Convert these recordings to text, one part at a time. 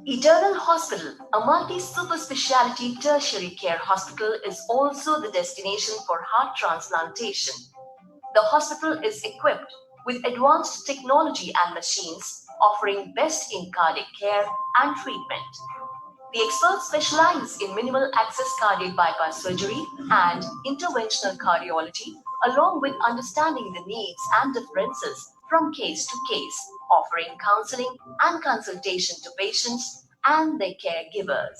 Eternal Hospital, a multi-super specialty tertiary care hospital, is also the destination for heart transplantation. The hospital is equipped with advanced technology and machines, offering best in cardiac care and treatment. The experts specialize in minimal access cardiac bypass surgery and interventional cardiology, along with understanding the needs and differences from case to case, offering counseling and consultation to patients and their caregivers.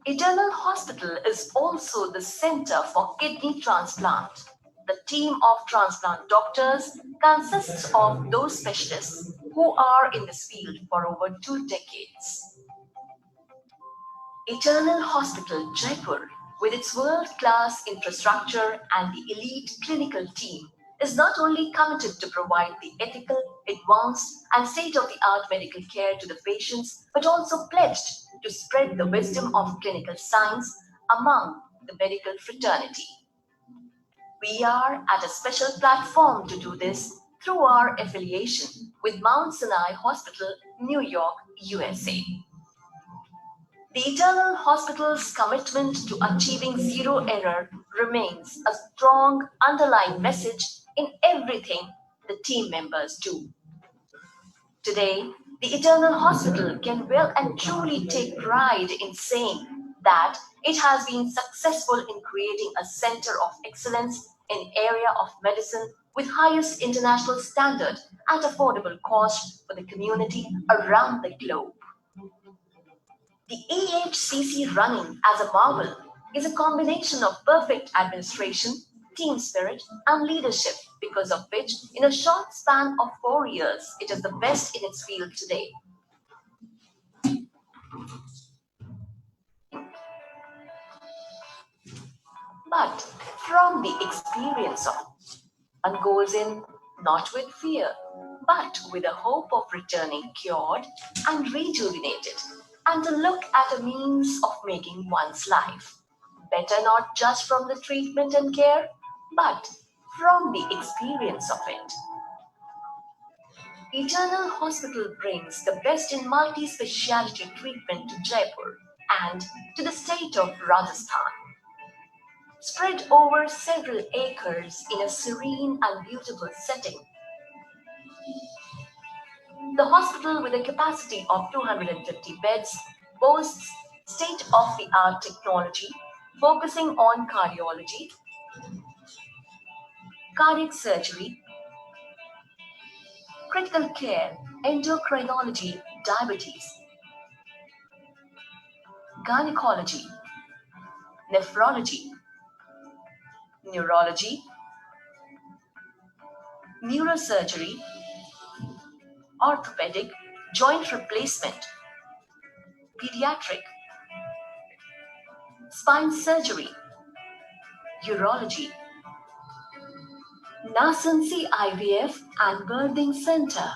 Eternal Hospital is also the center for kidney transplant. The team of transplant doctors consists of those specialists who are in this field for over 2 decades. Eternal Hospital Jaipur, with its world-class infrastructure and the elite clinical team, is not only committed to provide the ethical, advanced, and state-of-the-art medical care to the patients, but also pledged to spread the wisdom of clinical science among the medical fraternity. We are at a special platform to do this through our affiliation with Mount Sinai Hospital, New York, USA. The Eternal Hospital's commitment to achieving zero error remains a strong underlying message in everything the team members do. Today, the Eternal Hospital can well and truly take pride in saying that it has been successful in creating a center of excellence in area of medicine with highest international standard at affordable cost for the community around the globe. The AHCC running as a marvel is a combination of perfect administration, team spirit, and leadership, because of which, in a short span of 4 years, it is the best in its field today. But from the experience of one goes in not with fear, but with a hope of returning cured and rejuvenated, and to look at a means of making one's life better, not just from the treatment and care, but from the experience of it. Eternal Hospital brings the best in multi speciality treatment to Jaipur and to the state of Rajasthan. Spread over several acres in a serene and beautiful setting, the hospital, with a capacity of 250 beds, boasts state of the art technology focusing on cardiology, cardiac surgery, critical care, endocrinology, diabetes, gynecology, nephrology, neurology, neurosurgery, orthopedic, joint replacement, pediatric, spine surgery, urology, Nasansi IVF and Birthing Center,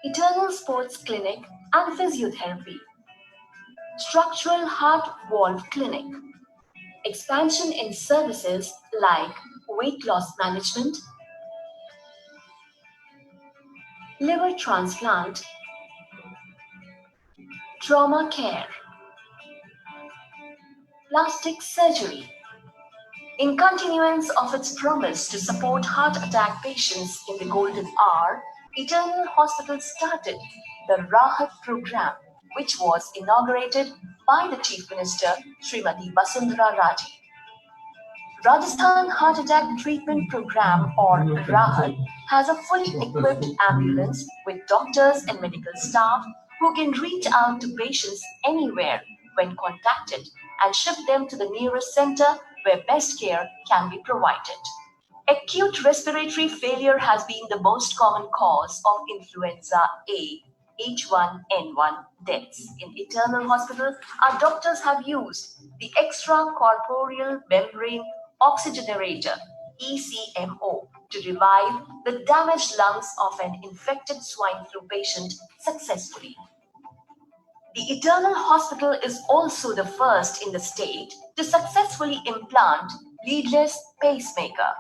Eternal Sports Clinic and Physiotherapy, Structural Heart Valve Clinic, expansion in services like weight loss management, liver transplant, trauma care, plastic surgery. In continuance of its promise to support heart attack patients in the golden hour, Eternal Hospital started the Rahat program, which was inaugurated by the Chief Minister Srimati Basundhara Raje. Rajasthan Heart Attack Treatment Program, or Rahat, has a fully equipped ambulance with doctors and medical staff who can reach out to patients anywhere when contacted and ship them to the nearest center where best care can be provided. Acute respiratory failure has been the most common cause of influenza A H1N1 deaths. In Eternal Hospital, our doctors have used the extracorporeal membrane oxygenator ECMO to revive the damaged lungs of an infected swine flu patient successfully. The Eternal Hospital is also the first in the state to successfully implant leadless pacemaker.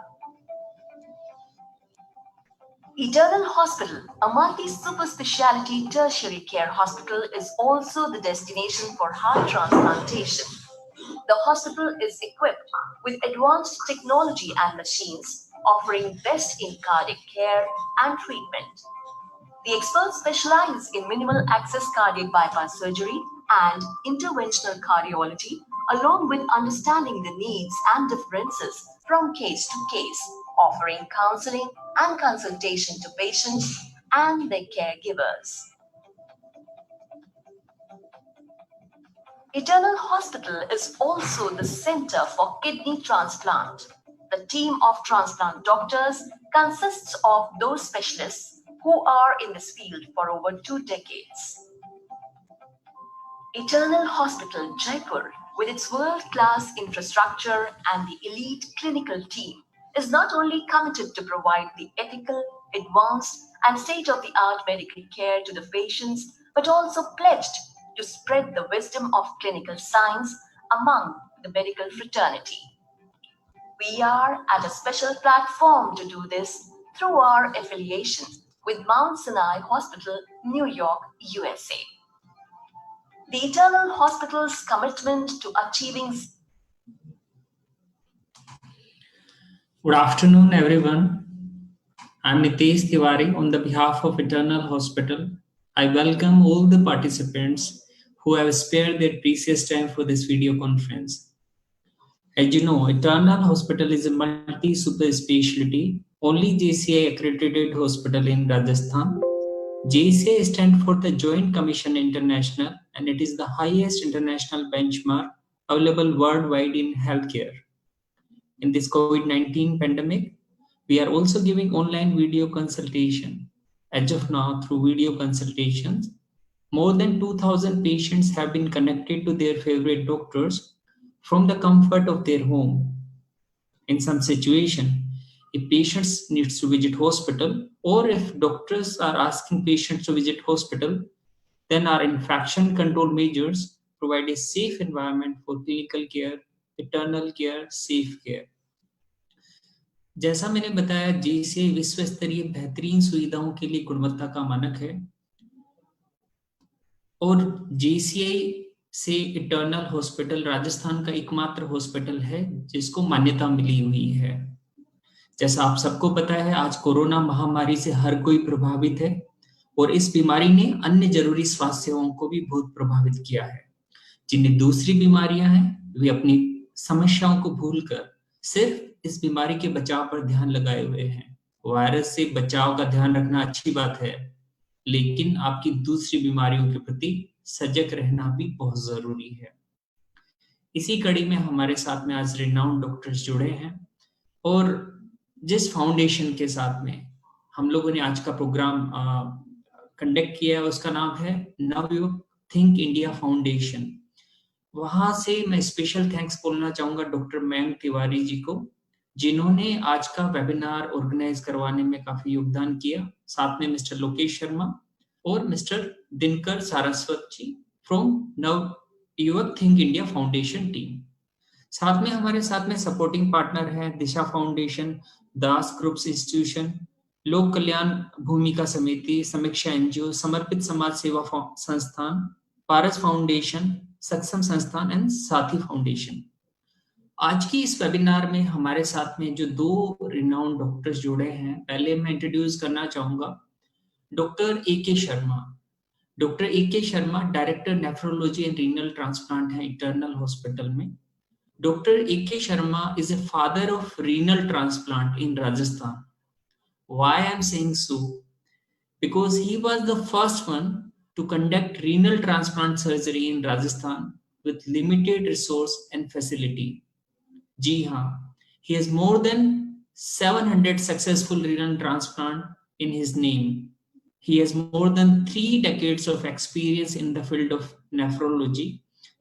Eternal Hospital, a multi-super specialty tertiary care hospital, is also the destination for heart transplantation. The hospital is equipped with advanced technology and machines, offering best in cardiac care and treatment. The experts specialize in minimal access cardiac bypass surgery and interventional cardiology, along with understanding the needs and differences from case to case, offering counseling and consultation to patients and their caregivers. Eternal Hospital is also the center for kidney transplant. The team of transplant doctors consists of those specialists who are in this field for over 2 decades. Eternal Hospital, Jaipur, with its world-class infrastructure and the elite clinical team, is not only committed to provide the ethical, advanced, and state-of-the-art medical care to the patients, but also pledged to spread the wisdom of clinical science among the medical fraternity. We are at a special platform to do this through our affiliation with Mount Sinai Hospital, New York, USA. The Eternal Hospital's commitment to achieving. Good afternoon, everyone. I'm Nitesh Tiwari on the behalf of Eternal Hospital. I welcome all the participants who have spared their precious time for this video conference. As you know, Eternal Hospital is a multi-super specialty, only JCI accredited hospital in Rajasthan. JCI stands for the Joint Commission International, and it is the highest international benchmark available worldwide in healthcare. In this COVID-19 pandemic, we are also giving online video consultation. As of now, through video consultations, more than 2,000 patients have been connected to their favorite doctors from the comfort of their home. In some situation, if patients needs to visit hospital or if doctors are asking patients to visit hospital, then our infection control measures provide a safe environment for clinical care, eternal care, safe care. जैसा मैंने बताया, JCI विश्व स्तरीय बेहतरीन सुविधाओं के लिए गुणवत्ता का मानक है और जेसीआई से इटर्नल हॉस्पिटल राजस्थान का एकमात्र हॉस्पिटल है जिसको मान्यता मिली हुई है। जैसा आप सबको पता है, आज कोरोना महामारी से हर कोई प्रभावित है और इस बीमारी ने अन्य जरूरी स्वास्थ्य सेवाओं को भी बहुत प्रभावित किया है। जिन्हें दूसरी बीमारियां हैं, वे अपनी समस्याओं को भूलकर सिर्फ इस बीमारी के बचाव पर ध्यान लगाए हुए हैं। वायरस से बचाव का ध्यान रखना अच्छी बात है, लेकिन आपकी दूसरी बीमारियों के प्रति सजग रहना भी बहुत जरूरी है। इसी कड़ी में हमारे साथ में आज रिनाउंड डॉक्टर्स जुड़े हैं और जिस फाउंडेशन के साथ में हम लोगों ने आज का प्रोग्राम कंडक्ट किया है उसका नाम है नवयुग थिंक इंडिया फाउंडेशन। वहां से मैं स्पेशल थैंक्स बोलना चाहूंगा डॉक्टर मयंक तिवारी जी को, जिन्होंने आज का वेबिनार ऑर्गेनाइज करवाने में काफी योगदान किया। साथ में मिस्टर लोकेश शर्मा और mister Dinkar Saraswat ji from Navyug think India foundation team. साथ में हमारे साथ में सपोर्टिंग पार्टनर है Disha foundation, Das groups institution, लोक कल्याण भूमिका समिति, समीक्षा एनजीओ, समर्पित समाज सेवा संस्थान, पारस फाउंडेशन, सक्षम संस्थान एंड साथी फाउंडेशन। आज की इस वेबिनार में हमारे साथ में जो दो रिनाउंड डॉक्टर्स जुड़े हैं, पहले मैं इंट्रोड्यूस करना चाहूंगा doctor A K. Sharma. Doctor A K. Sharma director nephrology and renal transplant है इटर्नल हॉस्पिटल में। Dr. A.K. Sharma is a father of renal transplant in Rajasthan. Why I am saying so? Because he was the first one to conduct renal transplant surgery in Rajasthan with limited resource and facility. जी हाँ, he has more than 700 successful renal transplant in his name. He has more than 3 decades of experience in the field of nephrology,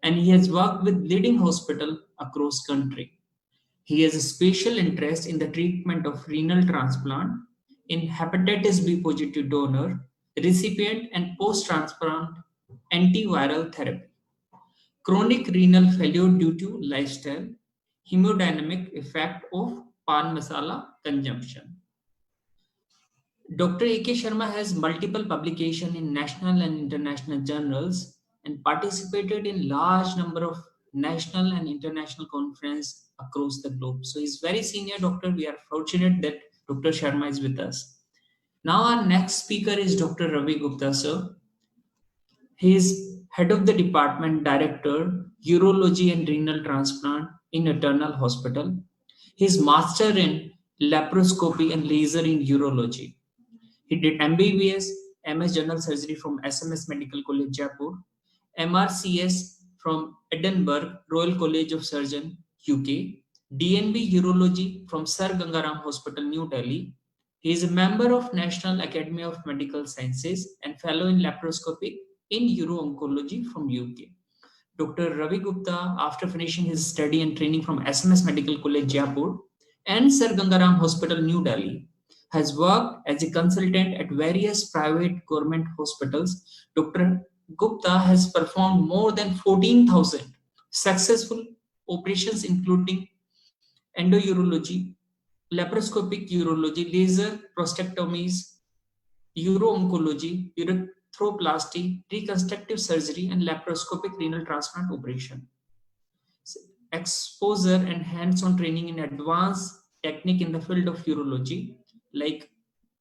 and he has worked with leading hospitals across country. He has a special interest in the treatment of renal transplant in hepatitis B positive donor, recipient and post-transplant antiviral therapy, chronic renal failure due to lifestyle, hemodynamic effect of pan masala consumption. Dr. A.K. Sharma has multiple publications in national and international journals and participated in large number of national and international conferences across the globe. So he's very senior doctor. We are fortunate that Dr. Sharma is with us. Now our next speaker is Dr. Ravi Gupta, sir. He is head of the department, director, urology and renal transplant in Eternal Hospital. He is master in laparoscopy and laser in urology. He did MBBS, MS General Surgery from SMS Medical College, Jaipur, MRCS from Edinburgh, Royal College of Surgeons, UK, DNB Urology from Sir Gangaram Hospital, New Delhi. He is a member of National Academy of Medical Sciences and fellow in laparoscopy in uro-oncology from UK. Dr. Ravi Gupta, after finishing his study and training from SMS Medical College, Jaipur, and Sir Gangaram Hospital, New Delhi, has worked as a consultant at various private government hospitals. Dr. Gupta has performed more than 14,000 successful operations, including endourology, laparoscopic urology, laser prostatectomies, uro-oncology, urethroplasty, reconstructive surgery, and laparoscopic renal transplant operation. Exposure and hands-on training in advanced technique in the field of urology, like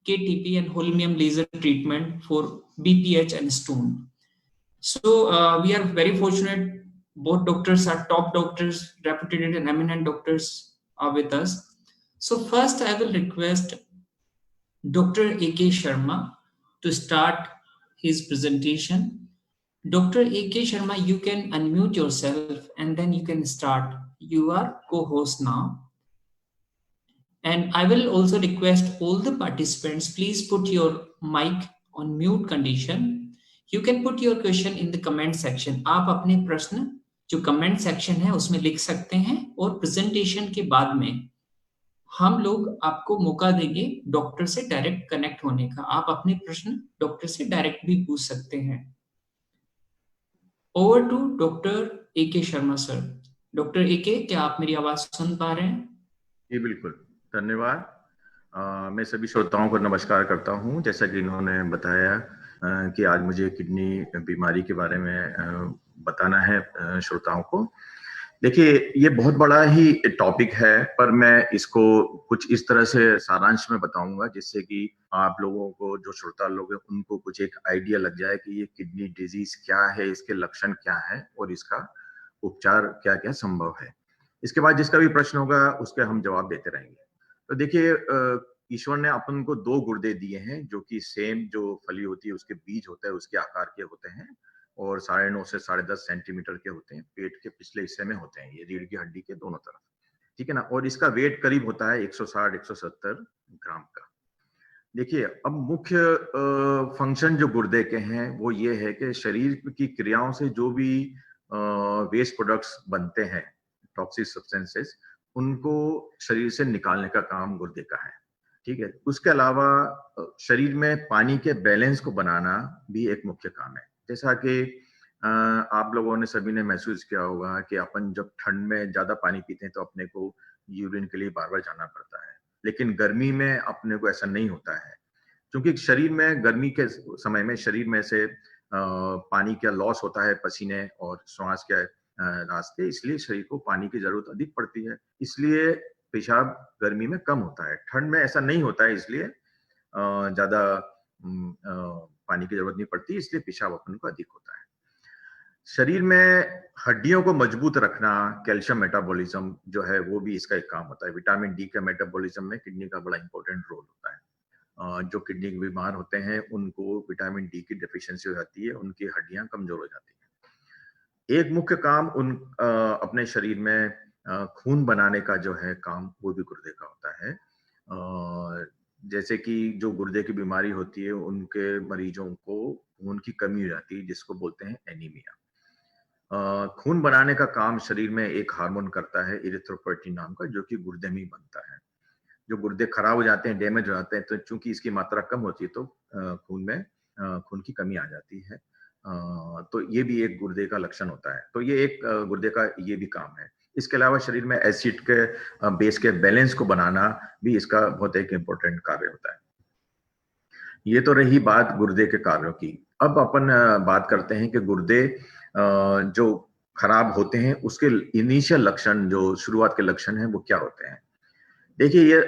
KTP and holmium laser treatment for BPH and stone. So we are very fortunate. Both doctors are top doctors, reputed and eminent doctors are with us. So first I will request Dr. A.K. Sharma to start his presentation. Dr. A.K. Sharma, you can unmute yourself and then you can start. You are co-host now. And I will also request all the participants, please put your mic on mute condition. You can put your question in the comment section. आप अपने प्रश्न जो comment section है उसमें लिख सकते हैं और presentation के बाद में हम लोग आपको मौका देंगे डॉक्टर से डायरेक्ट कनेक्ट होने का. आप अपने प्रश्न डॉक्टर से डायरेक्ट भी पूछ सकते हैं. Over to doctor A.K. Sharma sir. Doctor A.K., क्या आप मेरी आवाज सुन पा रहे हैं? जी बिल्कुल, धन्यवाद. मैं सभी श्रोताओं को नमस्कार करता हूं. जैसा कि इन्होंने बताया कि आज मुझे किडनी बीमारी के बारे में बताना है श्रोताओं को. देखिए, ये बहुत बड़ा ही टॉपिक है, पर मैं इसको कुछ इस तरह से सारांश में बताऊंगा जिससे कि आप लोगों को, जो श्रोता लोग हैं, उनको कुछ एक आइडिया लग जाए कि ये किडनी डिजीज क्या है, इसके लक्षण क्या है और इसका उपचार क्या क्या संभव है. इसके बाद जिसका भी प्रश्न होगा उसके हम जवाब देते रहेंगे. तो देखिए, ईश्वर ने अपन को 2 गुर्दे दिए हैं जो कि सेम जो फली होती है उसके बीज होता है उसके आकार के होते हैं और 9.5 से 10.5 सेंटीमीटर के होते हैं. पेट के पिछले हिस्से में होते हैं ये, रीढ़ की हड्डी के दोनों तरफ, ठीक है ना. और इसका वेट करीब होता है 160-170 ग्राम का. देखिए, अब मुख्य फंक्शन जो गुर्दे के हैं वो ये है कि शरीर की क्रियाओं से जो भी वेस्ट प्रोडक्ट्स बनते हैं, टॉक्सिक सब्सटेंसेस, उनको शरीर से निकालने का काम गुर्दे का है, ठीक है. उसके अलावा शरीर में पानी के बैलेंस को बनाना भी एक मुख्य काम है. जैसा कि आप लोगों ने सभी ने महसूस किया होगा कि अपन जब ठंड में ज्यादा पानी पीते हैं तो अपने को यूरिन के लिए बार बार जाना पड़ता है, लेकिन गर्मी में अपने को ऐसा नहीं होता है, क्योंकि शरीर में गर्मी के समय में शरीर में से पानी का लॉस होता है पसीने और श्वास के रास्ते, इसलिए शरीर को पानी की जरूरत अधिक पड़ती है. इसलिए पेशाब गर्मी में कम होता है. ठंड में ऐसा नहीं होता है, इसलिए ज्यादा पानी की जरूरत नहीं पड़ती, इसलिए पेशाब अपन को अधिक होता है. शरीर में हड्डियों को मजबूत रखना, कैल्शियम मेटाबॉलिज्म जो है वो भी इसका एक काम होता है. विटामिन डी के मेटाबॉलिज्म में किडनी का बड़ा इंपॉर्टेंट रोल होता है. जो किडनी के बीमार होते हैं उनको विटामिन डी की डेफिशिएंसी हो जाती है, उनकी हड्डियां कमजोर हो जाती हैं. एक मुख्य काम अपने शरीर में खून बनाने का जो है काम, वो भी गुर्दे का होता है. जैसे कि जो गुर्दे की बीमारी होती है उनके मरीजों को खून की कमी हो जाती है, जिसको बोलते हैं एनीमिया. खून बनाने का काम शरीर में एक हार्मोन करता है इरिथ्रोपोएटिन नाम का, जो कि गुर्दे में ही बनता है. जो गुर्दे खराब हो जाते हैं, डैमेज हो जाते हैं, तो चूंकि इसकी मात्रा कम होती है तो खून में खून की कमी आ जाती है. तो ये भी एक गुर्दे का लक्षण होता है. तो ये एक गुर्दे का ये भी काम है. इसके अलावा शरीर में एसिड के बेस के बैलेंस को बनाना भी इसका बहुत एक इम्पोर्टेंट कार्य होता है. ये तो रही बात गुर्दे के कार्यों की। अब अपन बात करते हैं कि गुर्दे जो खराब होते हैं उसके इनिशियल लक्षण, जो शुरुआत के लक्षण हैं, वो क्या होते हैं। देखिए, ये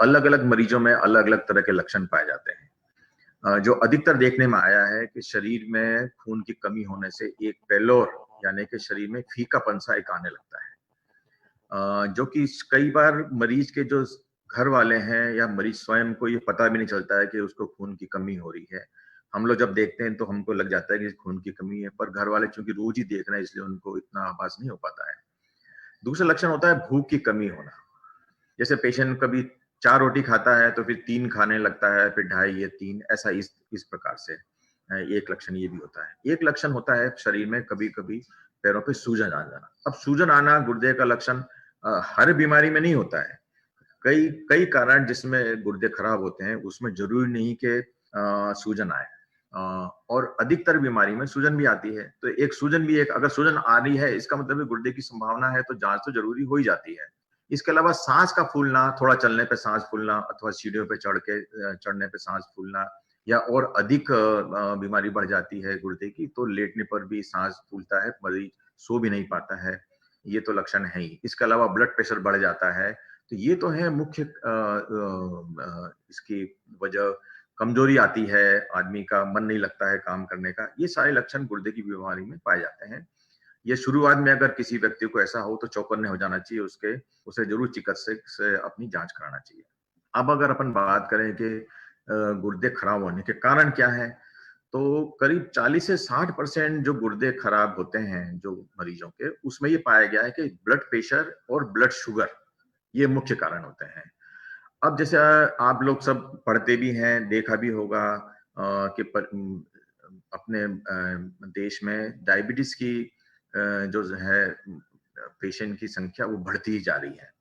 अलग अलग मरीजों में अलग अलग तरह के लक्षण पाए जाते हैं। जो अधिकतर देखने में आया है कि शरीर में खून की कमी होने से एक पेलोर, यानी कि शरीर में फीकापन सा एक आने लगता है, जो कि कई बार मरीज के जो घर वाले हैं या मरीज स्वयं को ये पता भी नहीं चलता है कि उसको खून की कमी हो रही है। हम लोग जब देखते हैं तो हमको लग जाता है कि खून की कमी है, पर घर वाले चूंकि रोज ही देख रहे हैं इसलिए उनको इतना आभास नहीं हो पाता है। दूसरा लक्षण होता है भूख की कमी होना। जैसे पेशेंट कभी 4 रोटी खाता है तो फिर 3 खाने लगता है, फिर ढाई या 3, ऐसा इस प्रकार से एक लक्षण ये भी होता है। एक लक्षण होता है शरीर में कभी-कभी पैरों पे सूजन आ जाना। अब सूजन आना गुर्दे का लक्षण हर बीमारी में नहीं होता है। कई कई कारण जिसमें गुर्दे खराब होते हैं उसमें जरूरी नहीं कि सूजन आए, और अधिकतर बीमारी में सूजन भी आती है। तो एक सूजन भी, एक अगर सूजन आ रही है इसका मतलब है गुर्दे की संभावना है, तो जांच तो जरूरी हो ही जाती है। इसके अलावा सांस का फूलना, थोड़ा चलने पे सांस फूलना अथवा सीढ़ियों पे चढ़ने पे सांस फूलना, या और अधिक बीमारी बढ़ जाती है गुर्दे की तो लेटने पर भी सांस फूलता है, मरीज सो भी नहीं पाता है। ये तो लक्षण है ही। इसके अलावा ब्लड प्रेशर बढ़ जाता है। तो ये तो है मुख्य इसकी वजह। कमजोरी आती है, आदमी का मन नहीं लगता है काम करने का, ये सारे लक्षण गुर्दे की बीमारी में पाए जाते हैं। ये शुरुआत में अगर किसी व्यक्ति को ऐसा हो तो चौकन्ने हो जाना चाहिए, उसे जरूर चिकित्सक से अपनी जांच कराना चाहिए। अब अगर अपन बात करें कि गुर्दे खराब होने के कारण क्या है, तो करीब 40 से 60% जो गुर्दे खराब होते हैं जो मरीजों के, उसमें ये पाया गया है कि ब्लड प्रेशर और ब्लड शुगर ये मुख्य कारण होते हैं। अब जैसे आप लोग सब पढ़ते भी हैं, देखा भी होगा कि अपने देश में डायबिटीज की जो है पेशेंट की संख्या वो बढ़ती ही जा रही है।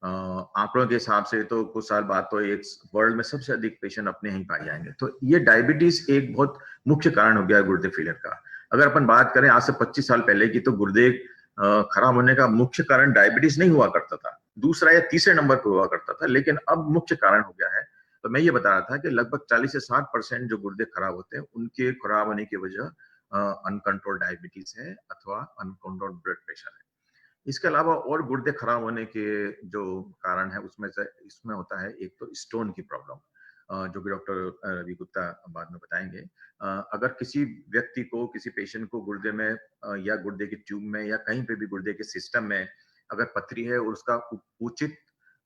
आंकड़ों के हिसाब से तो कुछ साल बाद तो एक वर्ल्ड में सबसे अधिक पेशेंट अपने ही पाए जाएंगे। तो ये डायबिटीज एक बहुत मुख्य कारण हो गया है गुर्दे फेलियर का। अगर अपन बात करें आज से 25 साल पहले की, तो गुर्दे खराब होने का मुख्य कारण डायबिटीज नहीं हुआ करता था, दूसरा या तीसरे नंबर पर हुआ करता था, लेकिन अब मुख्य कारण हो गया है। तो मैं ये बता रहा था कि लगभग 40 से 60% जो गुर्दे खराब होते हैं उनके खराब होने की वजह अनकंट्रोल्ड डायबिटीज है अथवा अनकंट्रोल्ड ब्लड प्रेशर है। इसके अलावा और गुर्दे खराब होने के जो कारण है उसमें से इसमें होता है एक तो स्टोन की प्रॉब्लम, जो कि डॉक्टर रवि गुप्ता बाद में बताएंगे। अगर किसी व्यक्ति को, किसी पेशेंट को गुर्दे में या गुर्दे की ट्यूब में या कहीं पे भी गुर्दे के सिस्टम में अगर पथरी है और उसका उचित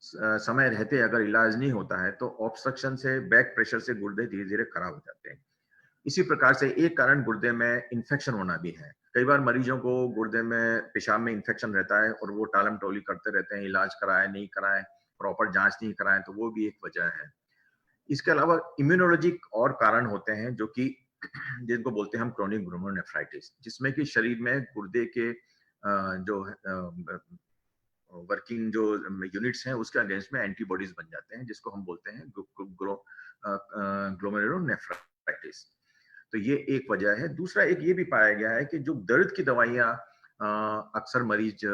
समय रहते अगर इलाज नहीं होता है तो ऑब्स्ट्रक्शन से, बैक प्रेशर से गुर्दे धीरे धीरे खराब हो जाते हैं। इसी प्रकार से एक कारण गुर्दे में इन्फेक्शन होना भी है। कई बार मरीजों को गुर्दे में, पेशाब में इन्फेक्शन रहता है और वो टालम टोली करते रहते हैं, इलाज कराए नहीं कराए, प्रॉपर जांच नहीं कराए, तो वो भी एक वजह है। इसके अलावा इम्यूनोलॉजिक और कारण होते हैं जो कि जिनको बोलते हैं हम क्रोनिक ग्लोमेरुलोनेफ्राइटिस, जिसमें कि शरीर में गुर्दे के जो वर्किंग जो यूनिट्स हैं उसके अगेंस्ट में एंटीबॉडीज बन जाते हैं, जिसको हम बोलते हैं ग्लोमेरुलोनेफ्राइटिस। तो ये एक वजह है। दूसरा एक ये भी पाया गया है कि जो दर्द की दवाइयाँ अक्सर मरीज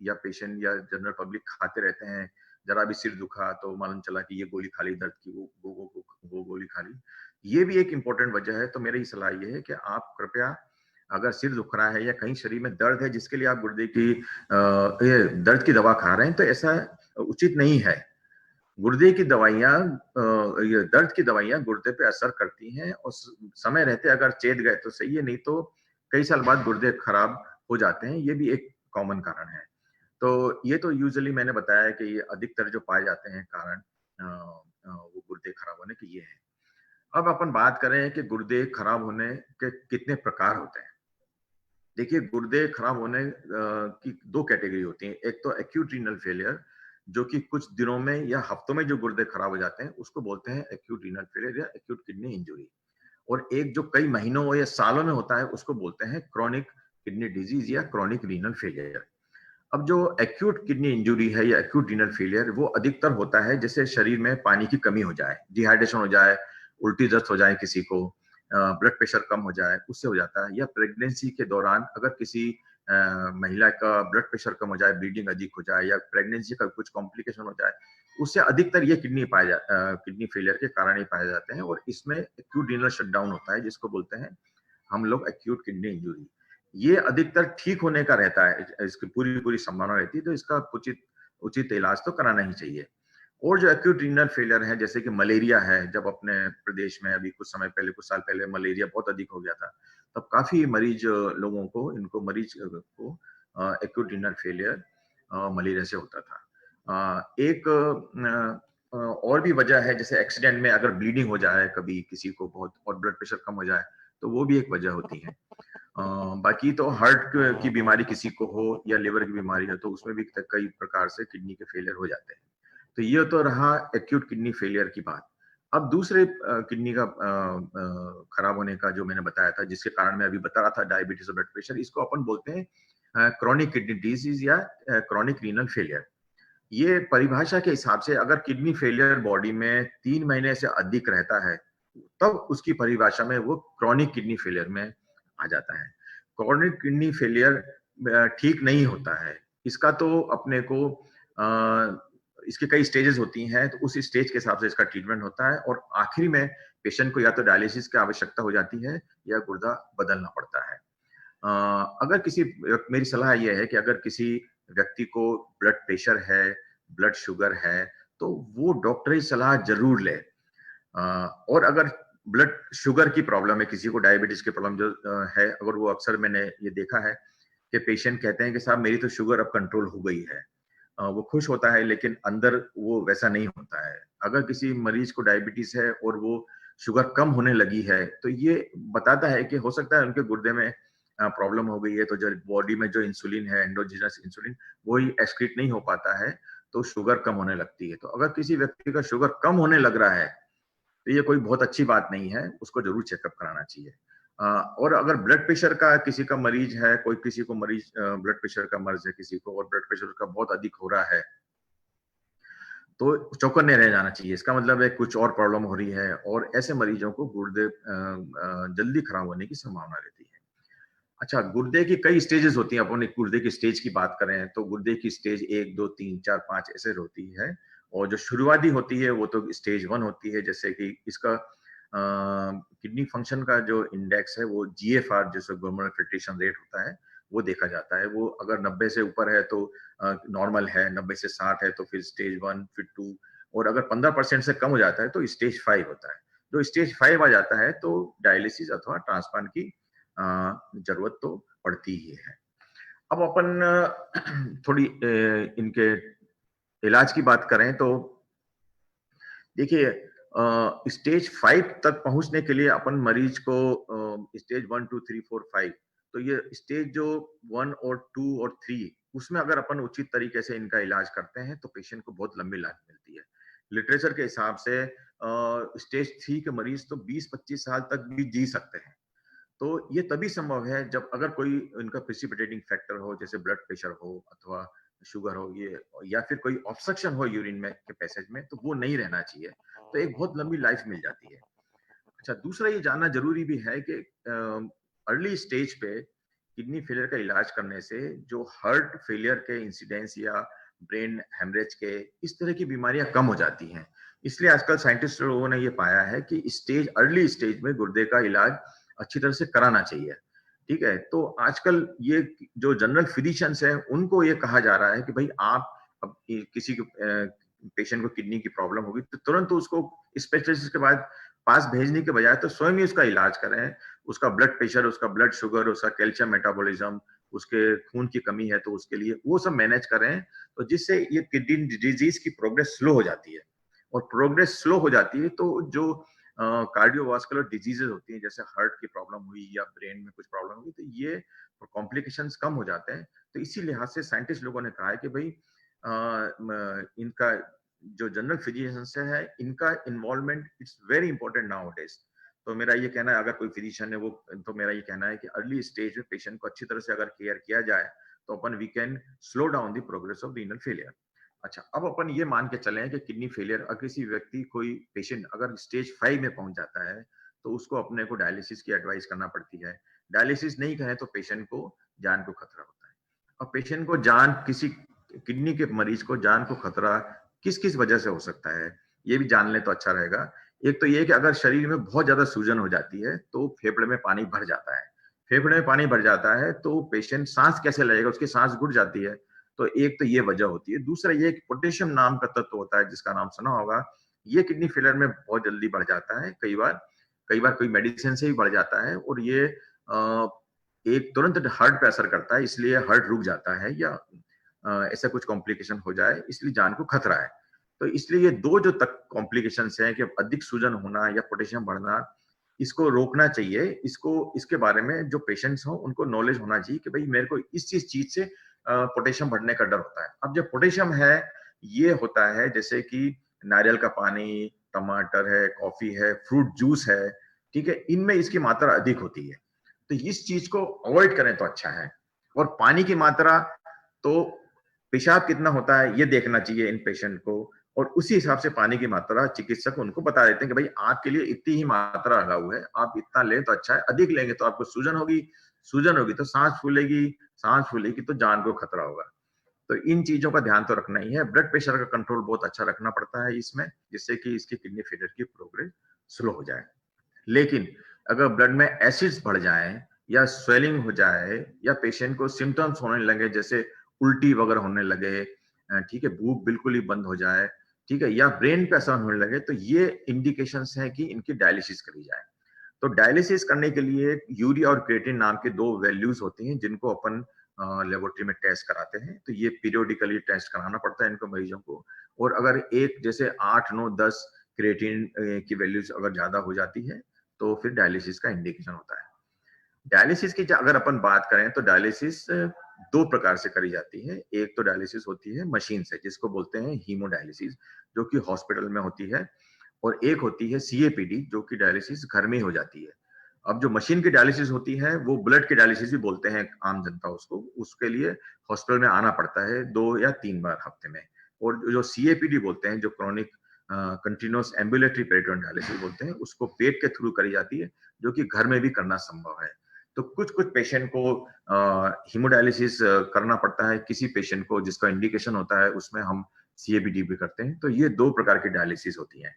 या पेशेंट या जनरल पब्लिक खाते रहते हैं, जरा भी सिर दुखा तो मालूम चला कि ये गोली खा ली दर्द की, वो गोली खा ली, ये भी एक इम्पोर्टेंट वजह है। तो मेरी सलाह ये है कि आप कृपया, अगर सिर दुख रहा है या कहीं शरीर में दर्द है जिसके लिए आप गुर्दे की ये दर्द की दवा खा रहे हैं, तो ऐसा उचित नहीं है। गुर्दे की दवाइयाँ, ये दर्द की दवाइयाँ गुर्दे पे असर करती हैं और समय रहते अगर चेत गए तो सही है, नहीं तो कई साल बाद गुर्दे खराब हो जाते हैं। ये भी एक कॉमन कारण है। तो ये तो यूजुअली मैंने बताया कि ये अधिकतर जो पाए जाते हैं कारण वो गुर्दे खराब होने के ये है। अब अपन बात करें कि गुर्दे खराब होने के कितने प्रकार होते हैं। देखिए, गुर्दे खराब होने की 2 कैटेगरी होती हैं। एक तो एक्यूट रीनल फेलियर, जो कि कुछ दिनों में या हफ्तों में जो गुर्दे खराब हो जाते हैं उसको बोलते हैं एक्यूट रीनल फेलियर या एक्यूट किडनी इंजरी। और एक जो कई महीनों या सालों में होता है उसको बोलते हैं क्रोनिक किडनी डिजीज या क्रोनिक रीनल फेलियर। अब जो एक्यूट किडनी इंजरी है या एक्यूट रीनल फेलियर, वो अधिकतर होता है जैसे शरीर में पानी की कमी हो जाए, डिहाइड्रेशन हो जाए, उल्टी दस्त हो जाए किसी को, ब्लड प्रेशर कम हो जाए, उससे हो जाता है। या प्रेगनेंसी के दौरान अगर किसी महिला का ब्लड प्रेशर कम हो जाए, ब्लीडिंग अधिक हो जाए, या प्रेगनेंसी का कुछ कॉम्प्लिकेशन हो जाए, उससे अधिकतर ये किडनी फेलियर के कारण ही पाए जाते हैं, और इसमें एक्यूट रीनल शटडाउन होता है जिसको बोलते हैं हम लोग एक्यूट किडनी इंजरी। ये अधिकतर ठीक होने का रहता है, इसकी पूरी पूरी संभावना रहती है, तो इसका उचित इलाज तो कराना ही चाहिए। और जो एक्यूट रीनल फेलियर है, जैसे कि मलेरिया है, जब अपने प्रदेश में अभी कुछ साल पहले मलेरिया बहुत अधिक हो गया था, तब काफी मरीज लोगों को एक्यूट रीनल फेलियर मलेरिया से होता था। एक और भी वजह है, जैसे एक्सीडेंट में अगर ब्लीडिंग हो जाए कभी किसी को बहुत, और ब्लड प्रेशर कम हो जाए, तो वो भी एक वजह होती है। बाकी तो हार्ट की बीमारी किसी को हो या लिवर की बीमारी हो, तो उसमें भी कई प्रकार से किडनी के फेलियर हो जाते हैं। तो ये तो रहा एक्यूट किडनी फेलियर की बात। अब दूसरे किडनी का खराब होने का जो मैंने बताया था, जिसके कारण मैं अभी बता रहा था, डायबिटीज और ब्लड प्रेशर, इसको अपन बोलते हैं क्रॉनिक किडनी डिजीज या क्रॉनिक रीनल फेलियर। ये परिभाषा के हिसाब से अगर किडनी फेलियर बॉडी में 3 महीने से अधिक रहता है, तब उसकी परिभाषा में वो क्रॉनिक किडनी फेलियर में आ जाता है। क्रॉनिक किडनी फेलियर ठीक नहीं होता है, इसका तो अपने को इसके कई स्टेजेस होती हैं, तो उस स्टेज के हिसाब से इसका ट्रीटमेंट होता है, और आखिरी में पेशेंट को या तो डायलिसिस की आवश्यकता हो जाती है या गुर्दा बदलना पड़ता है। अगर मेरी सलाह यह है कि अगर किसी व्यक्ति को ब्लड प्रेशर है, ब्लड शुगर है, तो वो डॉक्टरी सलाह जरूर ले। और अगर ब्लड शुगर की प्रॉब्लम है, किसी को डायबिटीज की प्रॉब्लम जो है, अगर वो, अक्सर मैंने ये देखा है कि पेशेंट कहते हैं कि साहब मेरी तो शुगर अब कंट्रोल हो गई है, वो खुश होता है, लेकिन अंदर वो वैसा नहीं होता है। अगर किसी मरीज को डायबिटीज है और वो शुगर कम होने लगी है, तो ये बताता है कि हो सकता है उनके गुर्दे में प्रॉब्लम हो गई है, तो जो बॉडी में जो इंसुलिन है, एंडोजीनस इंसुलिन, वो ही एक्सक्रीट नहीं हो पाता है, तो शुगर कम होने लगती है। तो अगर किसी व्यक्ति का शुगर कम होने लग रहा है, तो ये कोई बहुत अच्छी बात नहीं है, उसको जरूर चेकअप कराना चाहिए। और अगर ब्लड प्रेशर का किसी का मरीज है, कोई किसी को मरीज ब्लड प्रेशर का मर्ज है किसी को, और ब्लड प्रेशर उसका बहुत अधिक हो रहा है, तो चौकन्ने रह जाना चाहिए। इसका मतलब है कुछ और प्रॉब्लम हो रही है, और ऐसे मरीजों को गुर्दे जल्दी खराब होने की संभावना रहती है। अच्छा, गुर्दे की कई स्टेजेस होती हैं। अपन एक गुर्दे की स्टेज की बात करें तो गुर्दे की स्टेज 1, 2, 3, 4, 5 ऐसे होती है, और जो शुरुआती होती है वो तो स्टेज 1 होती है। जैसे कि इसका किडनी फंक्शन का जो इंडेक्स है वो GFR, जैसे ग्लोमेरुलर फिल्ट्रेशन रेट होता है, वो देखा जाता है। वो अगर 90 से ऊपर है तो नॉर्मल है, 90 से 60 है तो फिर स्टेज 1, फिर 2, और अगर 15% से कम हो जाता है तो स्टेज 5 होता है। जो स्टेज 5 आ जाता है तो डायलिसिस अथवा ट्रांसप्लांट की जरूरत तो पड़ती ही है। अब अपन थोड़ी इनके इलाज की बात करें तो देखिए, स्टेज 5 तक पहुंचने के लिए अपन मरीज को स्टेज 1, 2, 3, 4, 5, तो ये स्टेज जो 1 और 2 और 3, उसमें अगर अपन उचित तरीके से इनका इलाज करते हैं तो पेशेंट को बहुत लंबी लाइफ मिलती है। लिटरेचर के हिसाब से स्टेज 3 के मरीज तो 20-25 साल तक भी जी सकते हैं। तो ये तभी संभव है जब अगर कोई इनका प्रेसिपिटेटिंग फैक्टर हो, जैसे ब्लड प्रेशर हो अथवा शुगर हो, ये, या फिर कोई ऑब्स्ट्रक्शन हो यूरिन में के पैसेज में, तो वो नहीं रहना चाहिए, तो एक बहुत लंबी लाइफ मिल जाती है। अच्छा, दूसरा ये जानना जरूरी भी है कि अर्ली स्टेज पे किडनी फेलियर का इलाज करने से जो हार्ट फेलियर के इंसिडेंस या ब्रेन हेमरेज के इस तरह की बीमारियां कम हो जाती हैं। इसलिए आजकल साइंटिस्ट लोगों ने ये पाया है कि अर्ली स्टेज में गुर्दे का इलाज अच्छी तरह से कराना चाहिए। ठीक है, तो आजकल ये जो जनरल फिजिशियंस हैं उनको ये कहा जा रहा है कि भाई आप अब किसी पेशेंट को किडनी की प्रॉब्लम होगी तो तुरंत उसको स्पेशलिस्ट के बाद पास भेजने के बजाय तो स्वयं ही उसका इलाज करें। उसका ब्लड प्रेशर, उसका ब्लड शुगर, उसका कैल्शियम मेटाबॉलिज्म, उसके खून की कमी है तो उसके लिए वो सब मैनेज करें, तो जिससे ये किडनी डिजीज की प्रोग्रेस स्लो हो जाती है। और प्रोग्रेस स्लो हो जाती है तो जो कार्डियोवास्कुलर डिजीजेज होती हैं, जैसे हार्ट की प्रॉब्लम हुई या ब्रेन में कुछ प्रॉब्लम हुई, तो ये कॉम्प्लिकेशंस कम हो जाते हैं। तो इसी लिहाज से साइंटिस्ट लोगों ने कहा है कि भाई इनका जो जनरल फिजिशियंस है इनका involvement it's very important now days. तो मेरा ये कहना है, अगर कोई फिजिशियन है वो, तो मेरा ये कहना है कि अर्ली स्टेज में पेशेंट को अच्छी तरह से अगर केयर किया जाए तो अपन we can slow down the progress of renal failure. अच्छा, अब अपन ये मान के चले कि किडनी फेलियर, अगर किसी व्यक्ति, कोई पेशेंट अगर स्टेज 5 में पहुंच जाता है तो उसको अपने को डायलिसिस की एडवाइस करना पड़ती है। डायलिसिस नहीं करें तो पेशेंट को जान को खतरा होता है। अब पेशेंट को जान, किसी किडनी के मरीज को जान को खतरा किस किस वजह से हो सकता है, ये भी जान ले तो अच्छा रहेगा। एक तो ये कि अगर शरीर में बहुत ज्यादा सूजन हो जाती है तो फेफड़े में पानी भर जाता है। फेफड़े में पानी भर जाता है तो पेशेंट सांस कैसे लेगा, उसकी सांस घुट जाती है। तो एक तो ये वजह होती है। दूसरा ये कि पोटेशियम नाम का तत्व होता है, जिसका नाम सुना होगा। ये किडनी फेलियर में बहुत जल्दी बढ़ जाता है। कई बार कोई मेडिसिन से भी बढ़ जाता है, और ये एक तुरंत हार्ट पे असर करता है, इसलिए हार्ट रुक जाता है, या ऐसा कुछ कॉम्प्लिकेशन हो जाए, इसलिए जान को खतरा है। तो इसलिए ये दो जो तक कॉम्प्लिकेशंस हैं कि अधिक सूजन होना या पोटेशियम बढ़ना, इसको रोकना चाहिए। इसके बारे में जो पेशेंट्स हों उनको नॉलेज होना चाहिए कि भाई मेरे को इस चीज से पोटेशियम बढ़ने का डर होता है। अब जब पोटेशियम है, ये होता है जैसे कि नारियल का पानी, टमाटर है, कॉफी है, फ्रूट जूस है, ठीक है, इनमें इसकी मात्रा अधिक होती है। तो इस चीज को अवॉइड करें तो अच्छा है। और पानी की मात्रा, तो पेशाब कितना होता है ये देखना चाहिए इन पेशेंट को, और उसी हिसाब से पानी की मात्रा चिकित्सक उनको बता देते हैं कि भाई आपके लिए इतनी ही मात्रा अलाउ है, आप इतना लें तो अच्छा है, अधिक लेंगे तो आपको सूजन होगी तो सांस फूलेगी तो जान को खतरा होगा। तो इन चीजों का ध्यान तो रखना ही है। ब्लड प्रेशर का कंट्रोल बहुत अच्छा रखना पड़ता है इसमें, जिससे कि इसकी किडनी फेलियर की प्रोग्रेस स्लो हो जाए। लेकिन अगर ब्लड में एसिड्स बढ़ जाए या स्वेलिंग हो जाए या पेशेंट को सिम्टम्स होने लगे, जैसे उल्टी वगैरह होने लगे, ठीक है, भूख बिल्कुल ही बंद हो जाए, ठीक है, या ब्रेन पे असर होने लगे, तो ये इंडिकेशंस हैं कि इनकी डायलिसिस करी जाए। तो डायलिसिस करने के लिए यूरिया और क्रिएटिन नाम के दो वैल्यूज होती हैं, जिनको अपन लेबोरेटरी में टेस्ट कराते हैं। तो ये पीरियोडिकली टेस्ट कराना पड़ता है इनको, मरीजों को। और अगर एक जैसे 8, 9, 10 क्रिएटिन की वैल्यूज अगर ज्यादा हो जाती है तो फिर डायलिसिस का इंडिकेशन होता है। डायलिसिस की अगर अपन बात करें तो डायलिसिस दो प्रकार से करी जाती है। एक तो डायलिसिस होती है मशीन से, जिसको बोलते हैं हीमोडायलिसिस, जो कि हॉस्पिटल में होती है। और एक होती है सीएपीडी, जो कि डायलिसिस घर में ही हो जाती है। अब जो मशीन की डायलिसिस होती है वो ब्लड की डायलिसिस भी बोलते हैं आम जनता उसको। उसके लिए हॉस्पिटल में आना पड़ता है 2 या 3 बार हफ्ते में। और जो सीएपीडी बोलते हैं, जो chronic continuous ambulatory peritoneal dialysis बोलते हैं, उसको पेट के थ्रू करी जाती है, जो कि घर में भी करना संभव है। तो कुछ कुछ पेशेंट को हीमोडायलिसिस करना पड़ता है, किसी पेशेंट को जिसका इंडिकेशन होता है उसमें हम सीएपीडी भी करते हैं। तो ये दो प्रकार की डायलिसिस होती है।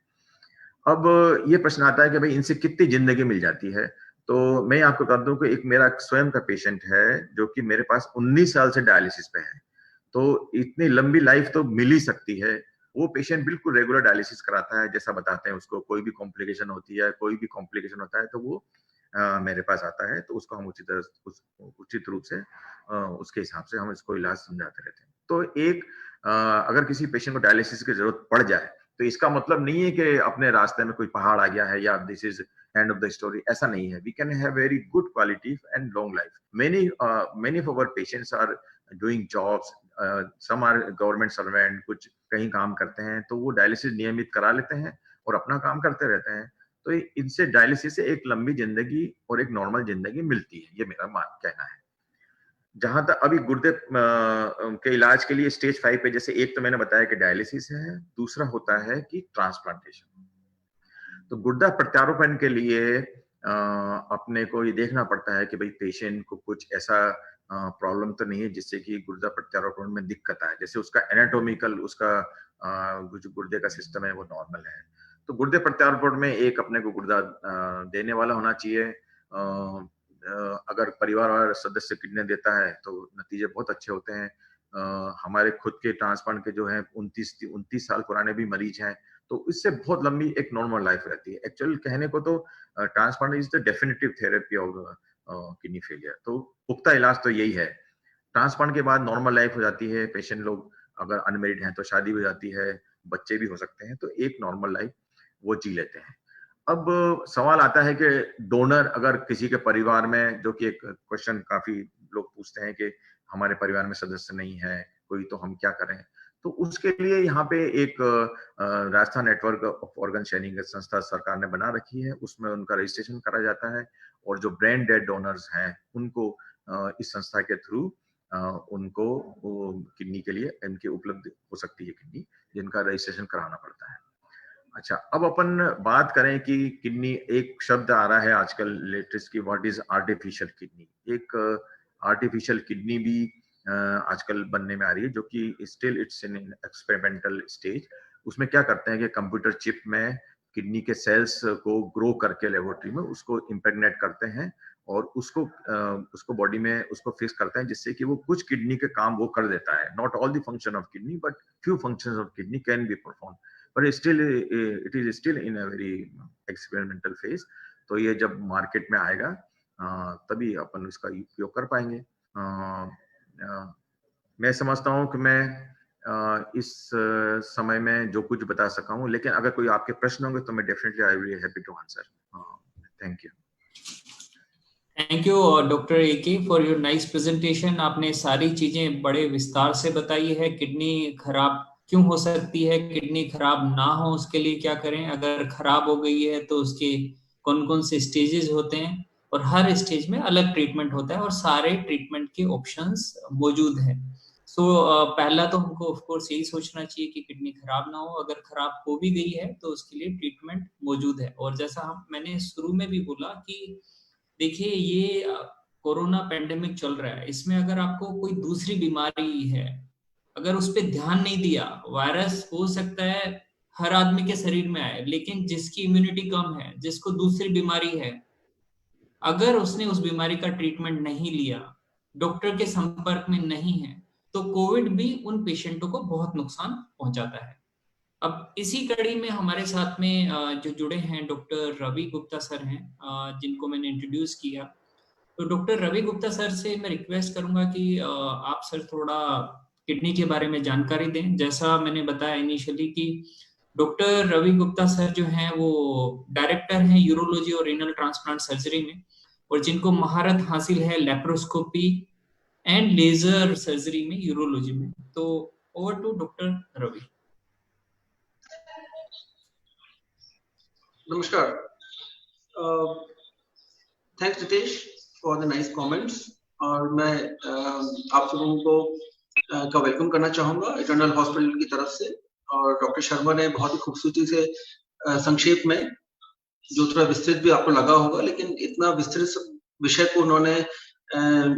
अब ये प्रश्न आता है कि भाई इनसे कितनी जिंदगी मिल जाती है। तो मैं आपको बता दूं कि एक मेरा स्वयं का पेशेंट है जो कि मेरे पास 19 साल से डायलिसिस पे है। तो इतनी लंबी लाइफ तो मिल ही सकती है। वो पेशेंट बिल्कुल रेगुलर डायलिसिस कराता है, जैसा बताते हैं उसको कोई भी कॉम्प्लिकेशन होती है, कोई भी कॉम्प्लिकेशन होता है तो वो मेरे पास आता है। तो उसको हम उचित रूप से उसके हिसाब से हम इसको इलाज समझाते रहते हैं। तो एक अगर किसी पेशेंट को डायलिसिस की जरूरत पड़ जाए तो इसका मतलब नहीं है कि अपने रास्ते में कोई पहाड़ आ गया है या this is end of the story, ऐसा नहीं है। We can have very good quality and long life. Many of our patients are doing jobs, some are government servant, कुछ कहीं काम करते हैं, तो वो डायलिसिस नियमित करा लेते हैं और अपना काम करते रहते हैं। तो इनसे डायलिसिस से एक लंबी जिंदगी और एक नॉर्मल जिंदगी मिलती है, ये मेरा कहना है। जहां तक अभी गुर्दे के इलाज के लिए स्टेज 5 पे, जैसे एक तो मैंने बताया कि डायलिसिस है, दूसरा होता है कि ट्रांसप्लांटेशन। तो गुर्दा प्रत्यारोपण के लिए अपने को ये देखना पड़ता है कि भाई पेशेंट को कुछ ऐसा प्रॉब्लम तो नहीं है जिससे कि गुर्दा प्रत्यारोपण में दिक्कत आए। जैसे उसका एनाटॉमिकल, उसका जो गुर्दे का सिस्टम है वो नॉर्मल है। तो गुर्दे प्रत्यारोपण में एक अपने को गुर्दा देने वाला होना चाहिए। अगर परिवार वाला सदस्य किडनी देता है तो नतीजे बहुत अच्छे होते हैं। हमारे खुद के ट्रांसप्लांट के जो है 29 साल पुराने भी मरीज हैं, तो इससे बहुत लंबी एक नॉर्मल लाइफ रहती है। एक्चुअल कहने को तो transplant is the definitive therapy of kidney failure. तो पुख्ता इलाज तो यही है। ट्रांसप्लांट के बाद नॉर्मल लाइफ हो जाती है। पेशेंट लोग अगर अनमेरिड हैं तो शादी हो जाती है, बच्चे भी हो सकते हैं, तो एक नॉर्मल लाइफ वो जी लेते हैं। अब सवाल आता है कि डोनर अगर किसी के परिवार में, जो कि एक क्वेश्चन काफी लोग पूछते हैं कि हमारे परिवार में सदस्य नहीं है कोई, तो हम क्या करें। तो उसके लिए यहाँ पे एक Rajasthan network of organ sharing संस्था सरकार ने बना रखी है, उसमें उनका रजिस्ट्रेशन करा जाता है। और जो ब्रेन डेड डोनर्स हैं उनको इस संस्था के थ्रू उनको किडनी के लिए इनके उपलब्ध हो सकती है किडनी, जिनका रजिस्ट्रेशन कराना पड़ता है। अच्छा, अब अपन बात करें कि किडनी, एक शब्द आ रहा है आजकल लेटेस्ट की, व्हाट इज आर्टिफिशियल किडनी। एक आर्टिफिशियल किडनी भी आजकल बनने में आ रही है, जो कि still it's in experimental stage. उसमें क्या करते हैं कि कंप्यूटर चिप में किडनी के सेल्स को ग्रो करके लेबोरेटरी में उसको इम्प्रेग्नेट करते हैं और उसको बॉडी में उसको फिक्स करते हैं, जिससे कि वो कुछ किडनी के काम वो कर देता है। Not all the function of kidney, but few functions of kidney can be perform, but still it is still in a very experimental phase. तो ये जब मार्केट में आएगा तभी अपन इसका उपयोग कर पाएंगे। मैं समझता हूँ कि मैं इस समय में जो कुछ बता सका हूँ, लेकिन अगर कोई आपके प्रश्न होंगे तो मैं definitely I will be happy to answer. Thank you. Thank you doctor A K for your nice presentation. आपने सारी चीजें बड़े विस्तार से बताई है। किडनी खराब क्यों हो सकती है, किडनी खराब ना हो उसके लिए क्या करें, अगर खराब हो गई है तो उसके कौन कौन से स्टेजेस होते हैं, और हर स्टेज में अलग ट्रीटमेंट होता है और सारे ट्रीटमेंट के ऑप्शंस मौजूद हैं। सो पहला तो हमको ऑफ कोर्स यही सोचना चाहिए कि किडनी खराब ना हो। अगर खराब हो भी गई है तो उसके लिए ट्रीटमेंट मौजूद है। और जैसा मैंने शुरू में भी बोला कि देखिए ये कोरोना पेंडेमिक चल रहा है, इसमें अगर आपको कोई दूसरी बीमारी है, अगर उस पर ध्यान नहीं दिया, वायरस हो सकता है हर आदमी के शरीर में आए, लेकिन जिसकी इम्यूनिटी कम है, जिसको दूसरी बीमारी है, अगर उसने उस बीमारी का ट्रीटमेंट नहीं लिया, डॉक्टर के संपर्क में नहीं है, तो कोविड भी उन पेशेंटों को बहुत नुकसान पहुंचाता है। अब इसी कड़ी में हमारे साथ में जो जुड़े हैं डॉक्टर रवि गुप्ता सर हैं, जिनको मैंने इंट्रोड्यूस किया। तो डॉक्टर रवि गुप्ता सर से मैं रिक्वेस्ट करूंगा कि आप सर थोड़ा किडनी के बारे में जानकारी दें। जैसा मैंने बताया इनिशियली कि डॉक्टर रवि गुप्ता सर जो हैं वो डायरेक्टर हैं यूरोलॉजी और रीनल ट्रांसप्लांट सर्जरी में, और जिनको महारत हासिल है लेप्रोस्कोपी एंड लेजर सर्जरी में, यूरोलॉजी में। तो ओवर टू डॉक्टर रवि। नमस्कार। Thanks Ritesh for the nice comments. और मैं आप सबों को का वेलकम करना चाहूंगा इटर्नल हॉस्पिटल की तरफ से। और डॉक्टर शर्मा ने बहुत ही खूबसूरती से संक्षेप में, जो थोड़ा विस्तृत भी आपको लगा होगा, लेकिन इतना विस्तृत विषय को उन्होंने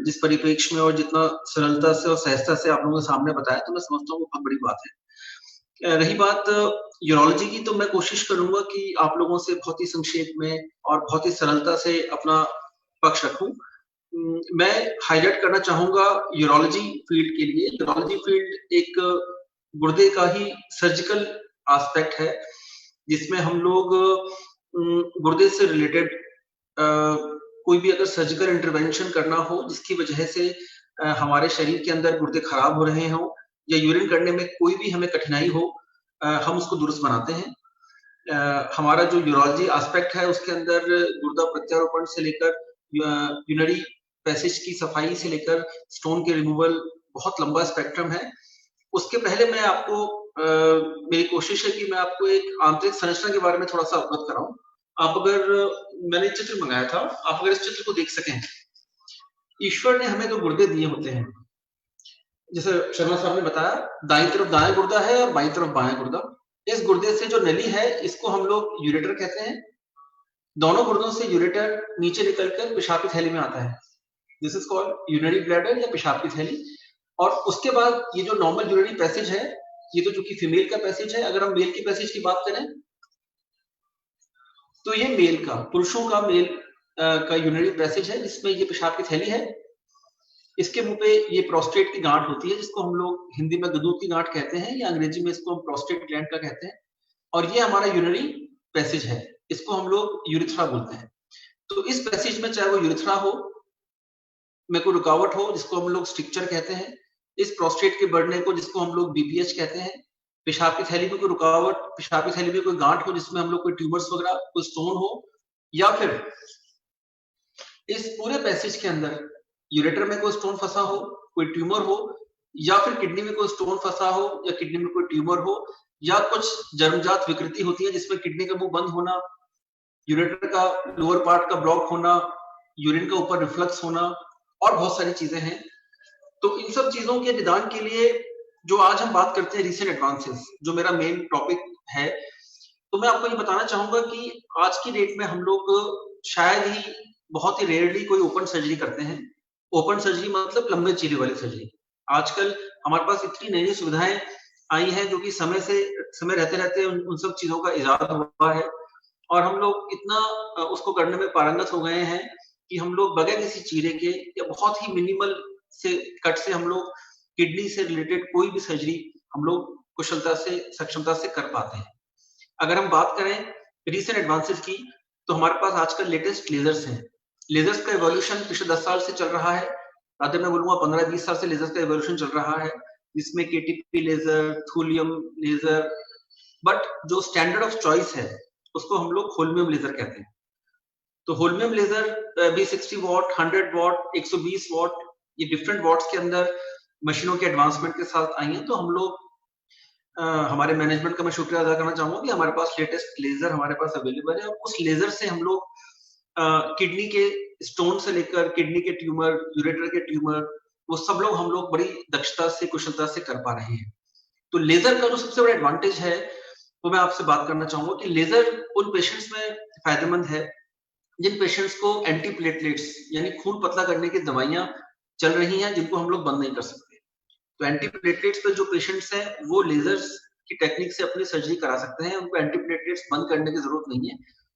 जिस परिप्रेक्ष्य में और जितना सरलता से और सहजता से आप लोगों के सामने बताया, तो मैं समझता हूँ बहुत बड़ी बात है। रही बात यूरोलॉजी की, तो मैं कोशिश करूंगा कि आप लोगों से बहुत ही संक्षेप में और बहुत ही सरलता से अपना पक्ष रखूं। मैं हाईलाइट करना चाहूंगा यूरोलॉजी फील्ड के लिए। यूरोलॉजी फील्ड एक गुर्दे का ही सर्जिकल एस्पेक्ट है, जिसमें हम लोग गुर्दे से रिलेटेड कोई भी अगर सर्जिकल इंटरवेंशन करना हो, जिसकी वजह से हमारे शरीर के अंदर गुर्दे खराब हो रहे हों या यूरिन करने में कोई भी हमें कठिनाई हो, हम उसको दुरुस्त बनाते हैं। हमारा जो यूरोलॉजी एस्पेक्ट है, उसके अंदर गुर्दा प्रत्यारोपण से लेकर यूरिनरी पैसेज की सफाई से लेकर स्टोन के रिमूवल, बहुत लंबा स्पेक्ट्रम है। उसके पहले मैं आपको मेरी कोशिश है कि मैं आपको एक आंतरिक संरचना के बारे में थोड़ा सा अवगत कराऊं। आप अगर, मैंने चित्र मंगाया था, आप अगर इस चित्र को देख सकें, ईश्वर ने हमें जो गुर्दे दिए होते हैं, जैसे शर्मा साहब ने बताया, दाईं तरफ दायां गुर्दा है और बाईं तरफ बायां गुर्दा। इस गुर्दे से जो नली है, इसको हम लोग यूरेटर कहते हैं। दोनों गुर्दों से यूरेटर नीचे निकलकर पेशाब की थैली में आता है। This is called urinary bladder या पेशाब की थैली। और उसके बाद ये जो नॉर्मल यूरिनरी पैसेज है, ये तो चूंकि फीमेल का पैसेज है। अगर हम मेल की पैसेज की बात करें तो ये मेल का, पुरुषों का मेल का यूरिनरी पैसेज है, जिसमें ये पेशाब की थैली है। इसके मुंह पे ये प्रोस्टेट की गांठ होती है, जिसको हम लोग हिंदी में गदूद की गांठ कहते हैं, या अंग्रेजी में इसको हम प्रोस्टेट ग्लैंड का कहते हैं। और ये हमारा यूरिनरी पैसेज है, इसको हम लोग यूरिथ्रा बोलते हैं। तो इस पैसेज में चाहे वो यूरिथ्रा हो, में कोई रुकावट हो, जिसको हम लोग स्ट्रिक्चर कहते हैं, इस प्रोस्टेट के बढ़ने को, जिसको हम लोग बीपीएच कहते हैं, पेशाब की थैली में कोई रुकावट, पेशाब की थैली में कोई गांठ हो जिसमें हम लोग कोई ट्यूमर्स वगैरह, कोई स्टोन हो, या फिर इस पूरे पैसेज के अंदर यूरेटर में कोई स्टोन फंसा हो, कोई ट्यूमर हो, या फिर किडनी में कोई स्टोन फंसा हो, या किडनी में कोई ट्यूमर हो, या कुछ जन्मजात विकृति होती है जिसमें किडनी का मुंह बंद होना, यूरेटर का लोअर पार्ट का ब्लॉक होना, यूरिन का ऊपर रिफ्लक्स होना, और बहुत सारी चीजें हैं। तो इन सब चीजों के निदान के लिए जो आज हम बात करते हैं, रीसेंट एडवांसेस, जो मेरा मेन टॉपिक है, तो मैं आपको ये बताना चाहूंगा कि आज की डेट में हम लोग शायद ही, बहुत ही रेयरली कोई ओपन सर्जरी करते हैं। ओपन सर्जरी मतलब लंबे चीरे वाली सर्जरी। आजकल हमारे पास इतनी नई सुविधाएं आई हैं जो कि समय रहते रहते उन सब चीजों का इजाद हुआ है और हम लोग इतना उसको करने में पारंगत हो गए हैं कि हम लोग बगैर किसी चीरे के या बहुत ही मिनिमल से कट से हम लोग किडनी से रिलेटेड कोई भी सर्जरी हम लोग कुशलता से सक्षमता से कर पाते हैं। अगर हम बात करें रिसेंट एडवांसेस की, तो हमारे पास आजकल लेटेस्ट लेजर्स हैं। लेजर्स का एवोल्यूशन पिछले 10 साल से चल रहा है, राधे मैं बोलूंगा 15-20 साल से लेजर्स का एवोल्यूशन चल रहा है, जिसमें केटीपी लेजर, थूलियम लेजर, बट जो स्टैंडर्ड ऑफ चॉइस है उसको हम लोग होल्मियम लेजर कहते हैं। तो होल्मियम लेजर भी 60 वॉट, 100 वॉट, 120 वॉट, ये डिफरेंट वॉट्स के अंदर मशीनों के एडवांसमेंट के साथ आई हैं। तो हम लोग हमारे मैनेजमेंट का मैं शुक्रिया अदा करना चाहूंगा कि हमारे पास लेटेस्ट लेजर हमारे पास अवेलेबल है और उस लेजर से हम लोग किडनी के स्टोन से लेकर किडनी के ट्यूमर, यूरेटर के ट्यूमर, वो सब लोग हम लोग बड़ी दक्षता से कुशलता से कर पा रहे हैं। तो लेजर का जो सबसे बड़ा एडवांटेज है वो मैं आपसे बात करना चाहूंगा कि लेजर उन पेशेंट्स में फायदेमंद है जिन पेशेंट्स को एंटीप्लेटलेट्स यानी खून पतला करने की दवाइयां चल रही हैं जिनको हम लोग बंद नहीं कर सकते। तो एंटीप्लेटलेट्स पे जो पेशेंट्स हैं वो लेजर्स की टेक्निक से अपनी सर्जरी करा सकते हैं, उनको एंटीप्लेटलेट्स बंद करने की जरूरत नहीं है।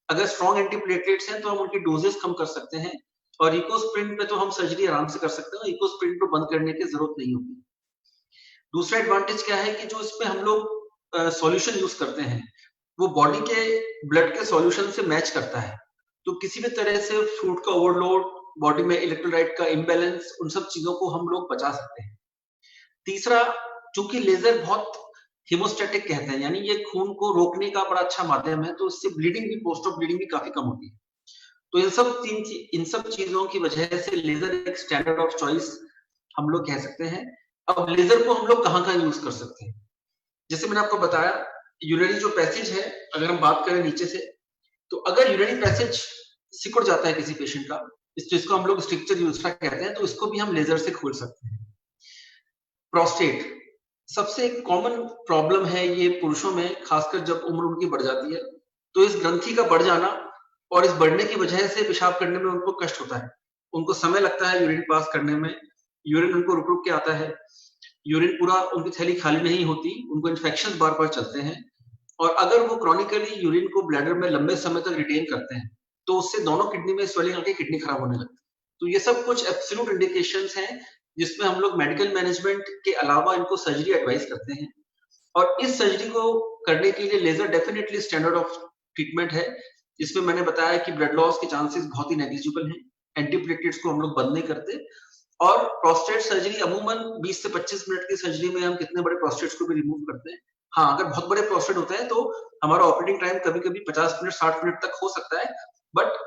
अगर स्ट्रॉन्ग एंटीप्लेटलेट्स हैं तो हम उनकी डोजेस कम कर सकते हैं और इकोस्प्रिंट पे तो हम सर्जरी आराम से कर सकते हैं, इकोस्प्रिंट को बंद करने की जरूरत नहीं होगी। दूसरा एडवांटेज क्या है कि जो इसमें हम लोग सॉल्यूशन यूज करते हैं वो बॉडी के ब्लड के सॉल्यूशन से मैच करता है, तो किसी भी तरह से फ्लूइड का ओवरलोड, बॉडी में इलेक्ट्रोलाइट का इम्बैलेंस, उन सब चीजों को हम लोग बचा सकते हैं। तीसरा, चूंकि लेजर बहुत हीमोस्टैटिक कहते हैं, यानी ये खून को रोकने का बड़ा अच्छा माध्यम है, तो इससे ब्लीडिंग भी, पोस्ट ऑफ ब्लीडिंग भी काफी कम होती है। तो इन सब चीजों की वजह से लेजर एक स्टैंडर्ड ऑफ चॉइस हम लोग कह सकते हैं। अब लेजर को हम लोग कहाँ यूज कर सकते हैं, जैसे मैंने आपको बताया यूरिनरी जो पैसेज है, अगर हम बात करें नीचे से, तो अगर यूरिनरी पैसेज सिकुड़ जाता है किसी पेशेंट का, जिसको हम लोग स्ट्रिक्चर यूज कहते हैं, तो इसको भी हम लेजर से खोल सकते हैं। प्रोस्टेट सबसे कॉमन प्रॉब्लम है ये पुरुषों में, खासकर जब उम्र उनकी बढ़ जाती है, तो इस ग्रंथि का बढ़ जाना और इस बढ़ने की वजह से पेशाब करने में उनको कष्ट होता है, उनको समय लगता है यूरिन पास करने में, यूरिन उनको रुक रुक के आता है, यूरिन पूरा उनकी थैली खाली नहीं होती, उनको इन्फेक्शन बार बार चलते हैं, और अगर वो क्रॉनिकली यूरिन को ब्लैडर में लंबे समय तक रिटेन करते हैं तो उससे दोनों किडनी में स्वेलिंग आके किडनी खराब होने लगती है। तो ये सब कुछ एब्सोल्यूट इंडिकेशंस हैं जिसमें हम लोग मेडिकल मैनेजमेंट के अलावा इनको सर्जरी एडवाइस करते हैं, और इस सर्जरी को करने के लिए laser definitely standard of treatment है, जिसमें मैंने बताया कि ब्लड लॉस के चांसेस बहुत ही नेग्लिजिबल हैं, एंटीप्लेटलेट्स को हम लोग बंद नहीं करते, और प्रोस्टेट सर्जरी अमूमन 20 से 25 मिनट की सर्जरी में हम कितने बड़े प्रोस्टेट्स को भी रिमूव करते हैं। हाँ, अगर बहुत बड़े प्रोस्टेट होते हैं तो हमारा ऑपरेटिंग टाइम कभी-कभी 50 मिनट 60 मिनट तक हो सकता है, बट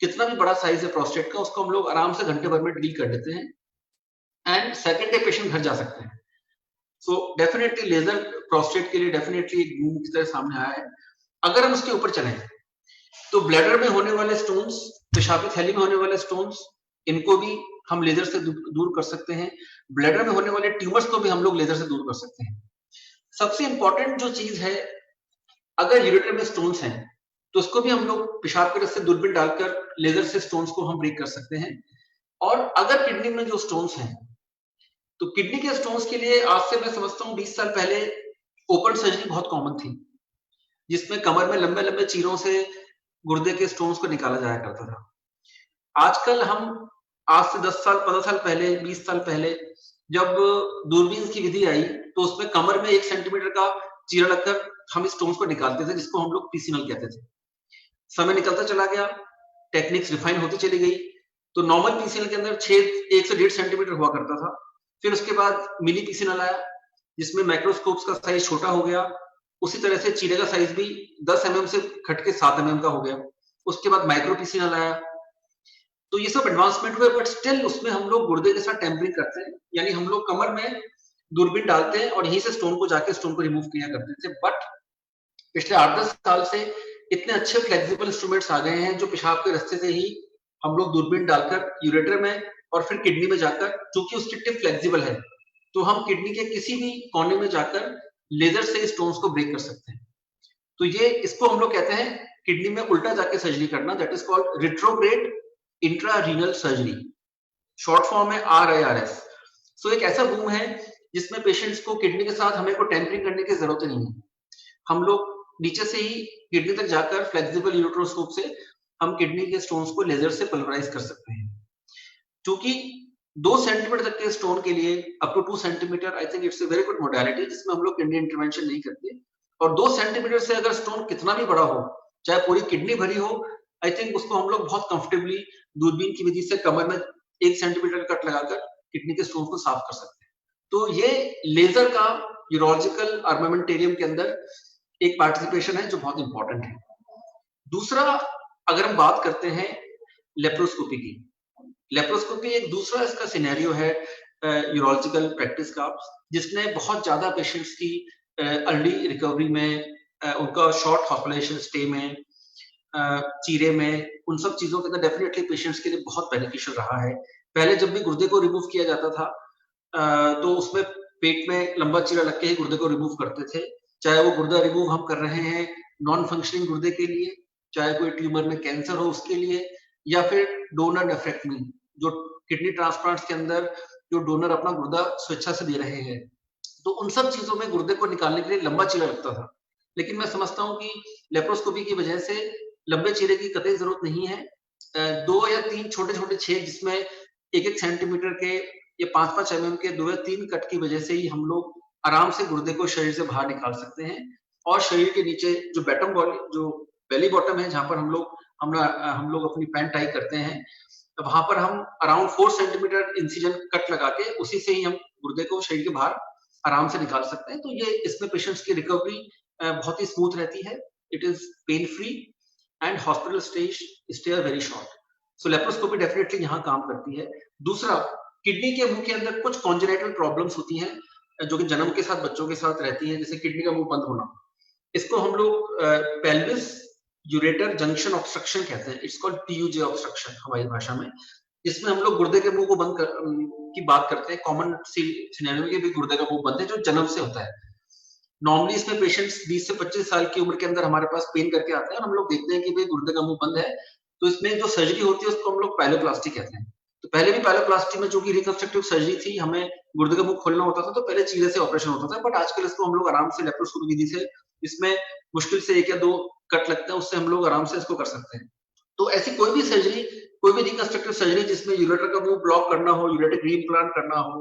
कितना भी बड़ा साइज है प्रोस्टेट का, उसको हम लोग आराम से घंटे भर में डील कर देते हैं एंड सेकंड डे पेशेंट घर जा सकते हैं। सो डेफिनेटली लेजर प्रोस्टेट के लिए डेफिनेटली एक बूम की तरह सामने आया है। अगर हम उसके ऊपर चलें तो ब्लैडर में होने वाले स्टोन्स, पेशाबी थैली में होने वाले स्टोन्स, इनको भी हम लेजर से दूर कर सकते हैं। ब्लैडर में होने वाले ट्यूमर्स को भी हम लोग लेजर से दूर कर सकते हैं। सबसे इंपॉर्टेंट जो चीज है, अगर यूरेटर में स्टोन्स हैं तो उसको भी हम लोग पेशाब के रस्ते दूरबीन डालकर लेजर से स्टोन्स को हम ब्रेक कर सकते हैं। और अगर किडनी में जो स्टोन्स हैं, तो किडनी के स्टोन्स के लिए आज से मैं समझता हूँ 20 साल पहले ओपन सर्जरी बहुत कॉमन थी, जिसमें कमर में लंबे लंबे चीरों से गुर्दे के स्टोन्स को निकाला जाया करता था। आजकल हम आज से 10 साल 15 साल पहले 20 साल पहले जब दूरबीन की विधि आई तो उसमें कमर में 1 सेंटीमीटर का चीरा लगकर हम इस स्टोन्स को निकालते थे, जिसको हम लोग पीसीनल कहते थे। समय निकलता चला गया, टेक्निक्स रिफाइन होती चली गई, तो नॉर्मल पीसीनल के अंदर छेद 1 से 1.5 सेंटीमीटर हुआ करता था। फिर उसके बाद मिनी पीसीनल आया, जिसमें माइक्रोस्कोप्स का साइज छोटा हो गया, उसी तरह से चीरे का साइज भी 10 mm से घट के 7 mm का हो गया। उसके बाद माइक्रो पीसीनल आया। तो ये सब एडवांसमेंट हुए, बट स्टिल उसमें हम लोग गुर्दे के साथ टेम्परिंग करते हैं, यानी हम लोग कमर में दूरबीन डालते हैं और यहीं से स्टोन को जाके स्टोन को रिमूव किया करते थे। बट पिछले 8-10 साल से इतने अच्छे फ्लेक्सिबल इंस्ट्रूमेंट्स आ गए हैं जो पेशाब के रास्ते से ही हम लोग दूरबीन डालकर यूरेटर में और फिर किडनी में जाकर, चूंकि उसकी टिप फ्लेक्सिबल है, तो हम किडनी के किसी भी कोने में जाकर लेजर से स्टोन्स को ब्रेक कर सकते हैं। तो ये, इसको हम लोग कहते हैं किडनी में उल्टा जाके सर्जरी करना, that is called retrograde intrarenal surgery, short form है RIRS। सो एक ऐसा बूम है जिसमें पेशेंट्स को किडनी के साथ हमें को टेम्परिंग करने की जरूरत नहीं है। हम लोग नीचे से ही किडनी तक जाकर फ्लेक्सिबल यूरोट्रोस्कोप से हम किडनी के स्टोन्स को लेजर से पल्वराइज कर सकते हैं। क्योंकि 2 सेंटीमीटर तक के स्टोन के लिए up to 2 centimetre I think it's a very good modality जिसमें हम लोग किडनी इंटरवेंशन नहीं करते। और 2 सेंटीमीटर से अगर स्टोन कितना भी बड़ा हो, चाहे पूरी किडनी भरी हो, आई थिंक उसको हम लोग बहुत कंफर्टेबली दूरबीन की विधि से कमर में 1 सेंटीमीटर का कट लगाकर किडनी के स्टोन को साफ कर सकते हैं। तो ये लेजर का यूरोलॉजिकल आर्मामेंटेरियम के अंदर एक पार्टिसिपेशन है जो बहुत इंपॉर्टेंट है। दूसरा, अगर हम बात करते हैं लेप्रोस्कोपी की, लेप्रोस्कोपी एक दूसरा इसका सिनेरियो है यूरोलॉजिकल प्रैक्टिस का, जिसने बहुत ज्यादा पेशेंट्स की अर्ली रिकवरी में, उनका शॉर्ट हॉस्पिटलाइजेशन स्टे में, चीरे में, उन सब चीजों के अंदर डेफिनेटली पेशेंट्स के लिए बहुत बेनिफिशियल रहा है। पहले जब भी गुर्दे को रिमूव किया जाता था तो उसमें पेट में लंबा चीरा लग के ही गुर्दे को रिमूव करते थे, चाहे वो गुर्दा रिमूव हम कर रहे हैं नॉन फंक्शनिंग गुर्दे के लिए, चाहे कोई ट्यूमर में कैंसर हो उसके लिए, या फिर डोनर नेफ्रेक्टमी, जो किडनी ट्रांसप्लांट्स के अंदर जो डोनर अपना गुर्दा स्वेच्छा से दे रहे हैं। तो उन सब चीजों में गुर्दे को निकालने के लिए लंबा चीरा लगता था। लेकिन मैं समझता हूँ कि लेप्रोस्कोपी की वजह से लंबे चीरे की कतई जरूरत नहीं है। 2 या 3 छोटे-छोटे छेद जिसमें 1-1 सेंटीमीटर के या 5-5 mm के 2 या 3 कट की वजह से ही हम लोग आराम से गुर्दे को शरीर से बाहर निकाल सकते हैं। और शरीर के नीचे जो बेली बॉटम है, जहाँ पर हम लोग अपनी पैंट टाई करते हैं, तो वहां पर हम अराउंड 4 सेंटीमीटर इंसिजन कट लगा के उसी से ही हम गुर्दे को शरीर के बाहर आराम से निकाल सकते हैं। तो ये इसमें पेशेंट्स की रिकवरी बहुत ही स्मूथ रहती है। It is pain free and hospital stay are very short. So laparoscopy definitely यहाँ काम करती है। दूसरा, किडनी के मुंह के अंदर कुछ कॉन्जेनिटल प्रॉब्लम्स होती हैं जो कि जन्म के साथ बच्चों के साथ रहती हैं, जैसे किडनी का मुंह बंद होना। इसको हम लोग पेल्विस यूरेटर जंक्शन ऑब्स्ट्रक्शन कहते हैं। इट्स कॉल्ड PUJ ऑब्स्ट्रक्शन हमारी भाषा में, जिसमें हम लोग गुर्दे के मुंह को बंद की बात करते हैं। कॉमन सिनेरियो में भी गुर्दे का मुंह बंद है जो जन्म से होता है। नॉर्मली इसमें पेशेंट्स 20 से 25 साल की उम्र के अंदर हमारे पास पेन करके आते हैं और हम लोग देखते हैं कि भाई गुर्दे का मुंह बंद है, तो इसमें जो सर्जरी होती है उसको हम लोग पाइलोप्लास्टी कहते हैं। तो पहले भी पाइलोप्लास्टी में जो कि रिकंस्ट्रक्टिव सर्जरी थी, हमें गुर्दे का मुंह खोलना होता था, तो पहले चीरे से ऑपरेशन होता था। बट आजकल इसको हम लोग आराम से लेप्रोस्कोपी विधि से, इसमें मुश्किल से 1 या 2 कट लगते हैं, उससे हम लोग आराम से इसको कर सकते हैं। तो ऐसी कोई भी सर्जरी, कोई भी रिकंस्ट्रक्टिव सर्जरी जिसमें यूरेटर का मुंह ब्लॉक करना हो, यूरेटिक रीइम्प्लांट करना हो,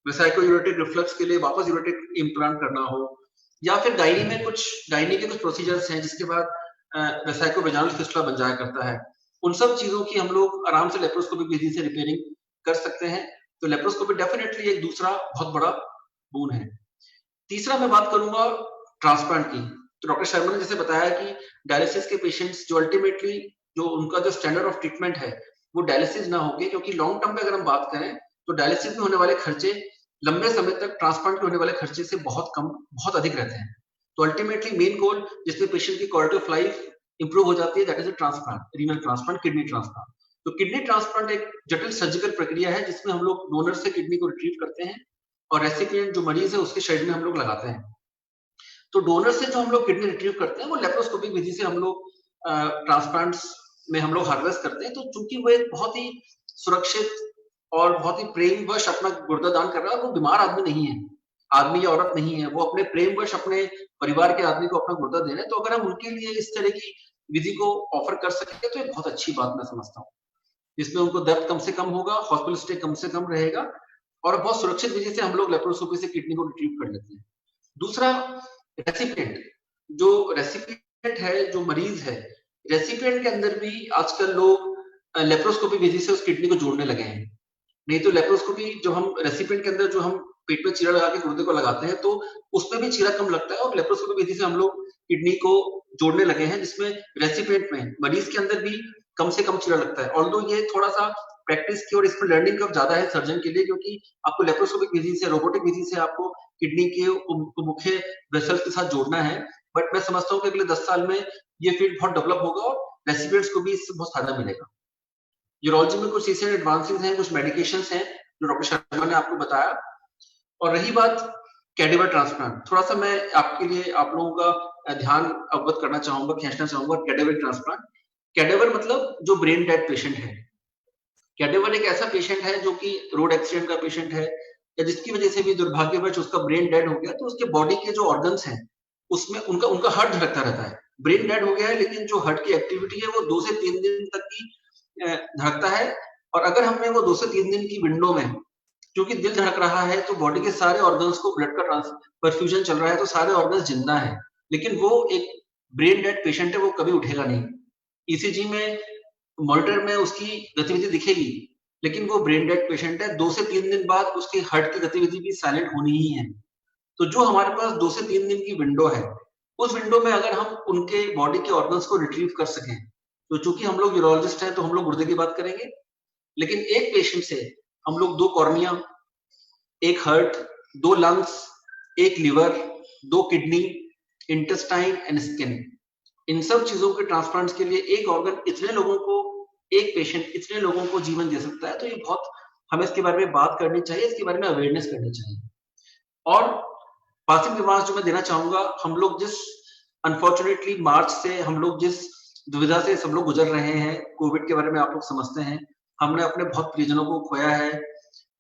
वेसाइको-यूरेटिक रिफ्लक्स के लिए वापस यूरेटिक इम्प्लांट करना हो, या फिर गायनी के कुछ प्रोसीजर्स हैं जिसके बाद वेसाइको वेजाइनल फिस्टुला बन जाया करता है। उन सब चीजों की हम लोग आराम से लेप्रोस्कोपी विधि से रिपेयरिंग कर सकते हैं। तो लेप्रोस्कोपी डेफिनेटली एक दूसरा बहुत बड़ा बोन है। तीसरा मैं बात करूंगा ट्रांसप्लांट की। तो डॉक्टर शर्मा ने जैसे बताया कि डायलिसिस के पेशेंट्स जो अल्टीमेटली जो उनका जो स्टैंडर्ड ऑफ ट्रीटमेंट है वो डायलिसिस ना होके, क्योंकि लॉन्ग टर्म पे अगर हम बात करें तो डायलिसिस में होने वाले खर्चे लंबे समय तक ट्रांसप्लांट में होने वाले खर्चे से बहुत अधिक रहते हैं। तो अल्टीमेटली मेन गोल जिसमें पेशेंट की क्वालिटी ऑफ लाइफ इंप्रूव हो जाती है, that is a transplant, renal transplant, kidney transplant. तो किडनी ट्रांसप्लांट एक जटिल सर्जिकल प्रक्रिया है जिसमें हम लोग डोनर से किडनी को रिट्रीव करते हैं और रेसिपिएंट जो मरीज है उसके शरीर में हम लोग लगाते हैं। तो डोनर से जो हम लोग किडनी रिट्रीव करते हैं वो लेप्रोस्कोपिक विधि से हम लोग ट्रांसप्लांट्स में हम लोग हार्वेस्ट करते हैं। तो चूंकि वो एक बहुत ही सुरक्षित और बहुत ही प्रेमवश अपना गुर्दा दान कर रहा है, वो बीमार आदमी नहीं है, आदमी या औरत नहीं है, वो अपने प्रेमवश अपने परिवार के आदमी को अपना गुर्दा दे रहे हैं। तो अगर हम उनके लिए इस तरह की विधि को ऑफर कर सकें तो एक बहुत अच्छी बात मैं समझता हूँ, जिसमें उनको दर्द कम से कम होगा, हॉस्पिटल स्टे कम से कम रहेगा और बहुत सुरक्षित विधि से हम लोग लेप्रोस्कोपी से किडनी को रिट्रीव कर लेते हैं। दूसरा, रेसिपिएंट, जो रेसिपिएंट है, जो मरीज है, रेसिपिएंट के अंदर भी आजकल लोग लेप्रोस्कोपी विधि से उस किडनी को जोड़ने लगे हैं। नहीं तो लेप्रोस्कोपी जो हम रेसिपिएंट के अंदर जो हम पेट में चीरा लगा के गुर्दे को लगाते हैं तो उसमें भी चीरा कम लगता है और लेप्रोस्कोपी विधि से हम लोग किडनी को जोड़ने लगे हैं, जिसमें रेसिपिएंट में मरीज के अंदर भी कम से कम चीरा लगता है। ऑल्दो ये थोड़ा सा प्रैक्टिस की और इसमें लर्निंग कर्व ज्यादा है सर्जन के लिए, क्योंकि आपको लेप्रोस्कोपिक विधि से, रोबोटिक विधि से आपको किडनी के मुख्य वेसल्स के साथ जोड़ना है। बट मैं समझता हूँ कि अगले 10 साल में ये फील्ड बहुत डेवलप होगा और रेसिपिएंट्स को भी इससे बहुत फायदा मिलेगा। यूरोलॉजी में कुछ रिसेंट एडवांसेस हैं, कुछ मेडिकेशंस हैं जो डॉक्टर शर्मा ने आपको बताया। और रही बात कैडेवर ट्रांसप्लांट, थोड़ा सा मैं आपके लिए आप लोगों का ध्यान अवगत करना चाहूंगा, खींचना चाहूंगा। कैडेवर ट्रांसप्लांट, कैडेवर मतलब जो ब्रेन डेड पेशेंट है। कैडेवर एक ऐसा पेशेंट है जो कि रोड एक्सीडेंट का पेशेंट है या जिसकी वजह से भी दुर्भाग्यवश उसका ब्रेन डेड हो गया, तो उसके बॉडी के जो ऑर्गन्स हैं उसमें उनका हार्ट धड़कता रहता है। ब्रेन डेड हो गया है लेकिन जो हार्ट की एक्टिविटी है वो 2 से 3 दिन तक की धड़कता है। और अगर हमने वो 2 से 3 दिन की विंडो में, क्योंकि दिल धड़क रहा है तो बॉडी के सारे ऑर्गन्स को ब्लड का परफ्यूजन चल रहा है, तो सारे ऑर्गन्स जिंदा है, लेकिन वो एक ब्रेन डेड पेशेंट है, वो कभी उठेगा नहीं। ईसीजी में मॉनिटर में उसकी गतिविधि दिखेगी, लेकिन वो ब्रेन डेड पेशेंट है। 2 से 3 दिन बाद उसकी हार्ट की गतिविधि भी साइलेंट होनी ही है। तो जो हमारे पास 2 से 3 दिन की विंडो है, उस विंडो में अगर हम उनके बॉडी के ऑर्गन्स को रिट्रीव कर सकें, तो चूंकि हम लोग यूरोलॉजिस्ट हैं तो हम लोग गुर्दे की बात करेंगे, लेकिन एक पेशेंट से हम लोग 2 cornea, 1 heart, 2 lungs, 1 liver, 2 kidney, intestine and skin, इन सब चीजों के ट्रांसप्लांट्स के लिए एक ऑर्गन इतने लोगों को, एक पेशेंट इतने लोगों को जीवन दे सकता है। तो ये बहुत, हमें इसके बारे में बात करनी चाहिए, इसके बारे में अवेयरनेस करनी चाहिए। और पासिंग रिमार्क्स जो मैं देना चाहूंगा, हम लोग जिस अनफॉर्चुनेटली मार्च से हम लोग जिस दुविधा से सब लोग गुजर रहे हैं, कोविड के बारे में आप लोग समझते हैं, हमने अपने बहुत प्रियजनों को खोया है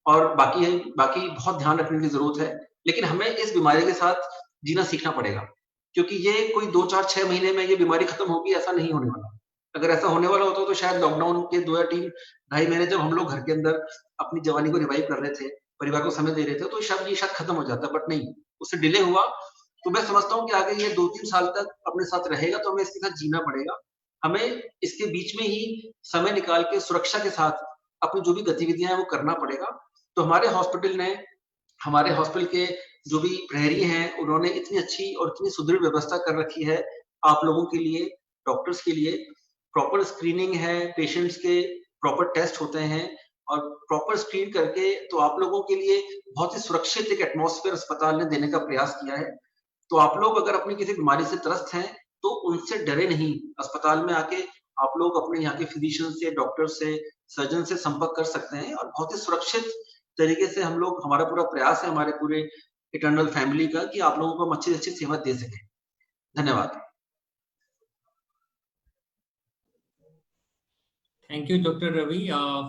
और बाकी बहुत ध्यान रखने की जरूरत है। लेकिन हमें इस बीमारी के साथ जीना सीखना पड़ेगा, क्योंकि ये कोई 2, 4, 6 महीने में ये बीमारी खत्म होगी, ऐसा नहीं होने वाला। अगर ऐसा होने वाला होता तो शायद लॉकडाउन के 2 या 3 ढाई महीने जब हम लोग घर के अंदर अपनी जवानी को रिवाइव कर रहे थे, परिवार को समय दे रहे थे, तो शायद खत्म हो जाता, बट नहीं, उससे डिले हुआ। तो मैं समझता हूँ कि आगे ये 2-3 साल तक अपने साथ रहेगा, तो हमें इसके साथ जीना पड़ेगा। हमें इसके बीच में ही समय निकाल के सुरक्षा के साथ अपनी जो भी गतिविधियां हैं वो करना पड़ेगा। तो हमारे हॉस्पिटल के जो भी प्रहरी हैं, उन्होंने इतनी अच्छी और इतनी सुदृढ़ व्यवस्था कर रखी है आप लोगों के लिए, डॉक्टर्स के लिए। प्रॉपर स्क्रीनिंग है, पेशेंट्स के प्रॉपर टेस्ट होते हैं और प्रॉपर स्क्रीन करके तो आप लोगों के लिए बहुत ही सुरक्षित एक एटमॉस्फेयर अस्पताल ने देने का प्रयास किया है। तो आप लोग अगर अपनी किसी बीमारी से त्रस्त हैं तो उनसे डरे नहीं, अस्पताल में आके आप लोग अपने यहाँ के फिजिशियन से, डॉक्टर से, सर्जन से संपर्क कर सकते हैं और बहुत ही सुरक्षित तरीके से हम लोग, हमारा पूरा प्रयास है हमारे पूरे इटर्नल फैमिली का कि आप लोगों को हम अच्छी से अच्छी सेवा दे सकें। धन्यवाद। Thank you doctor Ravi